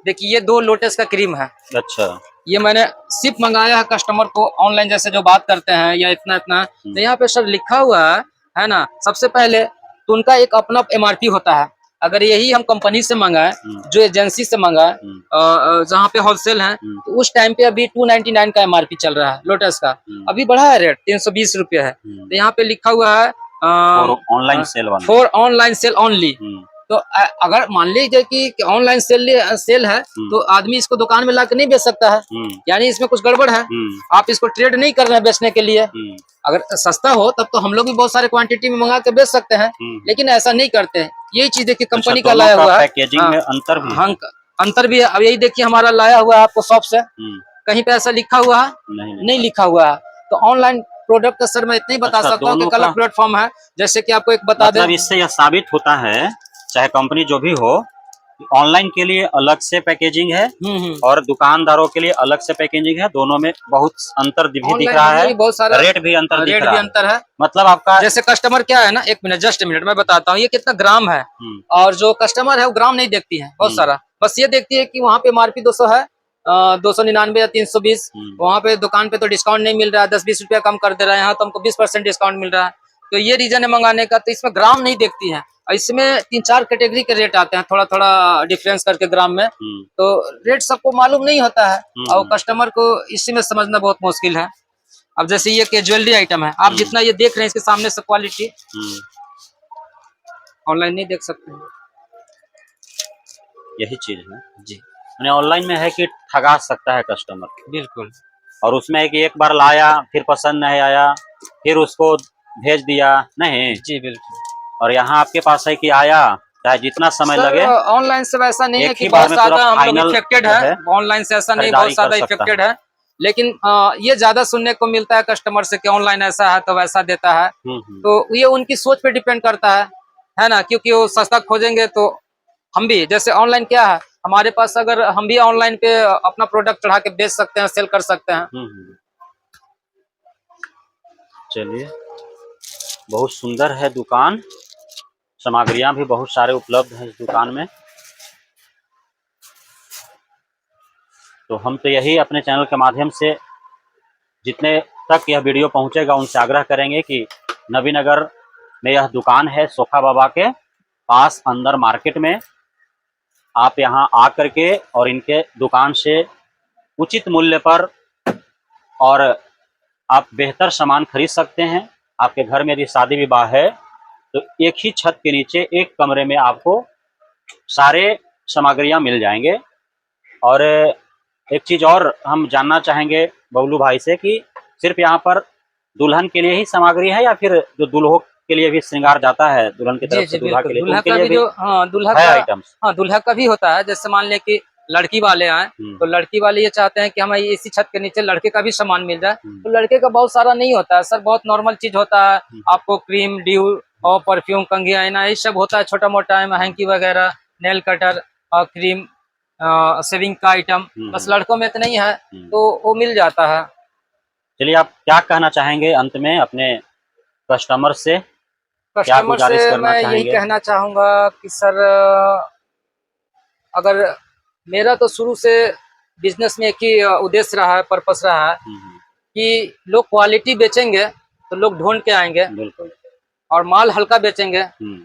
देखिए ये 2 लोटस का क्रीम है, अच्छा। ये मैंने सिर्फ मंगाया है कस्टमर को ऑनलाइन, जैसे जो बात करते हैं या इतना इतना, तो यहाँ पे सर लिखा हुआ है ना, सबसे पहले तो उनका एक अपना एमआरपी होता है। अगर यही हम कंपनी से मंगाए, हम्म जो एजेंसी से मंगाए, हम्म जहाँ पे होलसेल है, हम्म तो उस टाइम पे अभी 299 का एमआरपी चल रहा है लोटस का, हम्म अभी बढ़ा है रेट, 320 रुपये है। तो यहाँ पे लिखा हुआ है और ऑनलाइन सेल वाला। For online sale only. Hmm तो अगर मान लीजिए कि ऑनलाइन सेल है, तो आदमी इसको दुकान में ला के नहीं बेच सकता है, हम्म यानी इसमें कुछ गड़बड़ है। हम्म आप इसको ट्रेड नहीं कर रहे हैं बेचने के लिए। हम्म अगर सस्ता हो तब तो हम लोग भी बहुत सारे क्वांटिटी में मंगा के बेच सकते हैं, हम्म। लेकिन ऐसा नहीं करते हैं। यही चीज देखिए अच्छा, कंपनी का दोनों लाया का हुआ है। पैकेजिंग हाँ में अंतर भी हाँ, है। अंतर भी है। अब यही देखिए हमारा लाया हुआ है आपको शॉप से, कहीं पे ऐसा लिखा हुआ है नहीं नहीं लिखा। लिखा हुआ है। तो ऑनलाइन प्रोडक्ट का सर मैं इतना ही बता अच्छा, सकता हूँ कि दोनों कलर का प्लेटफॉर्म है। जैसे कि आपको एक बता दें, मतलब इससे यह साबित होता है, चाहे कंपनी जो भी हो, ऑनलाइन के लिए अलग से पैकेजिंग है और दुकानदारों के लिए अलग से पैकेजिंग है। दोनों में बहुत अंतर भी दिख ऑनलाइन रहा में है, भी बहुत सारा रेट भी अंतर दिख रेट रहा भी है। अंतर है। मतलब आपका जैसे कस्टमर क्या है ना, एक मिनट, जस्ट मिनट, मैं बताता हूँ ये कितना ग्राम है। हम्म और जो कस्टमर है वो ग्राम नहीं देखती है बहुत हम्म सारा, बस ये देखती है कि वहाँ पे एमआरपी 200 है, 299 या 320, वहाँ पे दुकान पे तो डिस्काउंट नहीं मिल रहा है, 10-20 रुपया कम कर दे रहा है, यहाँ तो हमको 20% डिस्काउंट मिल रहा है। तो ये रीजन है मंगाने का। तो इसमें ग्राम नहीं देखती है, और इसमें 3-4 कैटेगरी के रेट आते हैं, थोड़ा थोड़ा डिफरेंस करके ग्राम में। तो रेट सबको मालूम नहीं होता है, और कस्टमर को इसी में समझना बहुत मुश्किल है। अब जैसे ये ज्वेलरी आइटम है, आप जितना ये देख रहे हैं इसके सामने से क्वालिटी ऑनलाइन नहीं देख सकते हैं। यही चीज है। जी मैंने ऑनलाइन में है कि ठगा सकता है कस्टमर, बिल्कुल। और उसमें है कि एक बार लाया, फिर पसंद नहीं आया, फिर उसको भेज दिया नहीं। जी बिल्कुल। और यहाँ आपके पास है कि आया, चाहे जितना समय सर लगे, ऑनलाइन से वैसा नहीं है एक कि ही बार बहुत में पूरा ज्यादा हम लोग फाइनल इफेक्टेड जो है, है ऑनलाइन से ऐसा नहीं, खरीदारी बहुत ज्यादा कर सकता इफेक्टेड है। लेकिन ये ज्यादा सुनने को मिलता है कस्टमर से कि ऑनलाइन ऐसा है तो वैसा देता है। तो ये उनकी सोच पे डिपेंड करता है ना, क्योंकि वो सस्ता खोजेंगे तो हम भी, जैसे ऑनलाइन क्या है हमारे पास, अगर हम भी ऑनलाइन पे अपना प्रोडक्ट चढ़ा के बेच सकते हैं, सेल कर सकते हैं। चलिए, बहुत सुंदर है दुकान, सामग्रियां भी बहुत सारे उपलब्ध हैं इस दुकान में। तो हम तो यही अपने चैनल के माध्यम से जितने तक यह वीडियो पहुंचेगा उनसे आग्रह करेंगे कि नबीनगर में यह दुकान है, सोखा बाबा के पास अंदर मार्केट में। आप यहाँ आ करके और इनके दुकान से उचित मूल्य पर और आप बेहतर सामान खरीद सकते हैं। आपके घर में यदि शादी विवाह है तो एक ही छत के नीचे एक कमरे में आपको सारे सामग्रियां मिल जाएंगे। और एक चीज़ और हम जानना चाहेंगे बबलू भाई से कि सिर्फ यहाँ पर दुल्हन के लिए ही सामग्री है या फिर जो दूल्हों के लिए भी श्रृंगार जाता है दुल्हन की जी तरफ जी से दूल्हा बिल्कुल, के लिए, तो दूल्हा उनके का लिए भी भी जो, हाँ दूल्हा है का, आइटम्स? हाँ दूल्हा का भी होता है। जैसे मान ले कि लड़की वाले आए, तो लड़की वाले ये चाहते हैं कि हमें इसी छत के नीचे लड़के का भी सामान मिल जाए। तो लड़के का बहुत सारा नहीं होता है सर, बहुत नॉर्मल चीज होता है। आपको क्रीम, ड्यू और परफ्यूम, कंघी, आईना, ये सब होता है, छोटा मोटा है, हैंकी वगैरह, नेल कटर और क्रीम, सेविंग का आइटम, बस लड़कों में इतना ही है तो वो मिल जाता है। चलिए, आप क्या कहना चाहेंगे अंत में अपने कस्टमर से, क्या कस्टमर गुजारिश से करना मैं यही चाहेंगे? कहना चाहूँगा कि सर, अगर मेरा तो शुरू से बिजनेस में एक ही उद्देश्य रहा है, पर्पस रहा है कि लोग क्वालिटी बेचेंगे तो लोग ढूंढ के आएंगे, बिल्कुल। और माल हल्का बेचेंगे हम्म।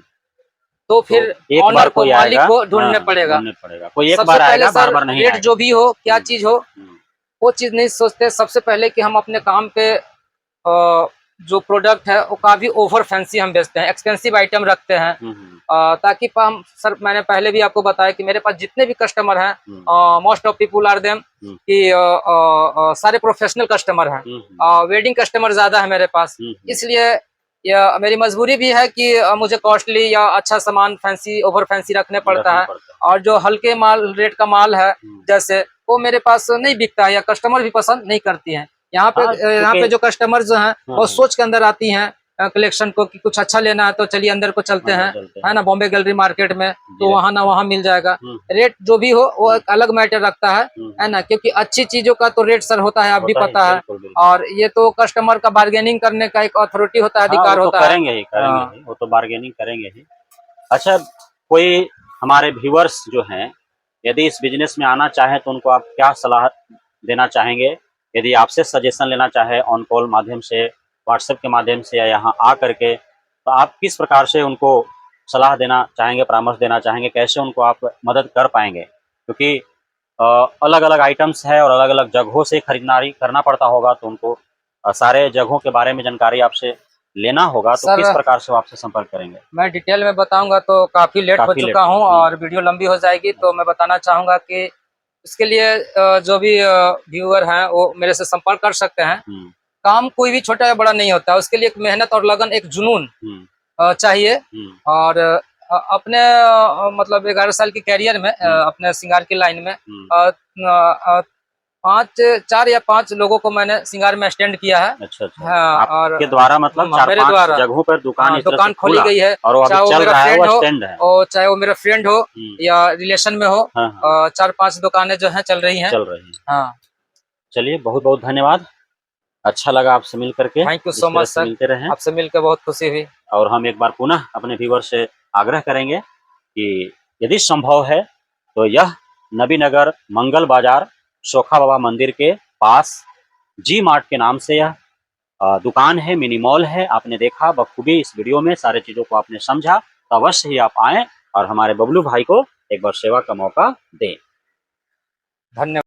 तो तो फिर एक बार ऑनर को, कोई मालिक आएगा, को ढूंढने हाँ, पड़ेगा। ढूंढने पड़ेगा, कोई एक सबसे बार पहले आएगा, बार सर बार नहीं रेट आएगा। जो भी हो, क्या चीज हो, हम्म, वो चीज नहीं सोचते। सबसे पहले कि हम अपने काम पे जो प्रोडक्ट है वो काफी ओवर फैंसी हम बेचते हैं, एक्सपेंसिव आइटम रखते हैं, हम्म, ताकि हम सर, मैंने पहले भी आपको बताया कि मेरे पास जितने भी कस्टमर हैं, most of people are them कि सारे प्रोफेशनल कस्टमर हैं, वेडिंग कस्टमर ज्यादा है मेरे पास। इसलिए यह मेरी मजबूरी भी है कि मुझे कॉस्टली या अच्छा सामान, फैंसी, ओवर फैंसी रखने पड़ता है, और जो हल्के माल, रेट का माल है जैसे, वो मेरे पास नहीं बिकता है या कस्टमर भी पसंद नहीं करती हैं। यहाँ पे जो कस्टमर जो हैं बहुत सोच के अंदर आती हैं कलेक्शन को कि कुछ अच्छा लेना है तो चलिए अंदर को चलते हैं, है ना, बॉम्बे गैलरी मार्केट में, तो वहाँ ना वहाँ मिल जाएगा। रेट जो भी हो वो एक अलग मैटर रखता है ना, क्योंकि अच्छी चीजों का तो रेट सर होता है, आप भी पता है, और ये तो कस्टमर का बार्गेनिंग करने का एक अथॉरिटी होता है, अधिकार होता है। करेंगे ही, वो तो बार्गेनिंग करेंगे ही। अच्छा, कोई हमारे व्यूअर्स जो हैं, यदि इस बिजनेस में आना चाहे तो उनको आप क्या सलाह देना चाहेंगे? यदि आपसे सजेशन लेना चाहे ऑन कॉल माध्यम से, व्हाट्सएप के माध्यम से, या यहाँ आ करके, तो आप किस प्रकार से उनको सलाह देना चाहेंगे, परामर्श देना चाहेंगे, कैसे उनको आप मदद कर पाएंगे? क्योंकि अलग अलग आइटम्स है और अलग अलग जगहों से खरीदारी करना पड़ता होगा, तो उनको सारे जगहों के बारे में जानकारी आपसे लेना होगा, तो किस प्रकार से वो आपसे संपर्क करेंगे? मैं डिटेल में बताऊंगा तो काफी लेट हो चुका हूं और वीडियो लंबी हो जाएगी, तो मैं बताना चाहूंगा कि इसके लिए जो भी व्यूअर हैं वो मेरे से संपर्क कर सकते हैं। काम कोई भी छोटा या बड़ा नहीं होता, उसके लिए एक मेहनत और लगन, एक जुनून चाहिए। और अपने मतलब 11 साल के कैरियर में, अपने श्रृंगार की लाइन में 4 या 5 लोगों को मैंने श्रृंगार में स्टैंड किया है। अच्छा। हाँ, और आपके द्वारा मतलब 4-5 जगहों पर दुकान खोली गई है, और वो चाहे वो चल मेरा रहा है, फ्रेंड वो हो, स्टैंड है, और चाहे वो मेरा फ्रेंड हो या रिलेशन में हो। 4-5 दुकानें जो हैं चल रही हैं। हाँ, चलिए, बहुत बहुत धन्यवाद, अच्छा लगा आपसे मिल करके। Thank you so much sir, मिलते रहें, आपसे मिलकर बहुत खुशी हुई। और हम एक बार पुनः अपने व्यूअर से आग्रह करेंगे कि यदि संभव है तो यह नबीनगर मंगल बाजार सोखा बाबा मंदिर के पास जी मार्ट के नाम से यह दुकान है, मिनी मॉल है। आपने देखा बखूबी इस वीडियो में, सारे चीजों को आपने समझा, तो अवश्य ही आप आएं और हमारे बबलू भाई को एक बार सेवा का मौका दें। धन्यवाद।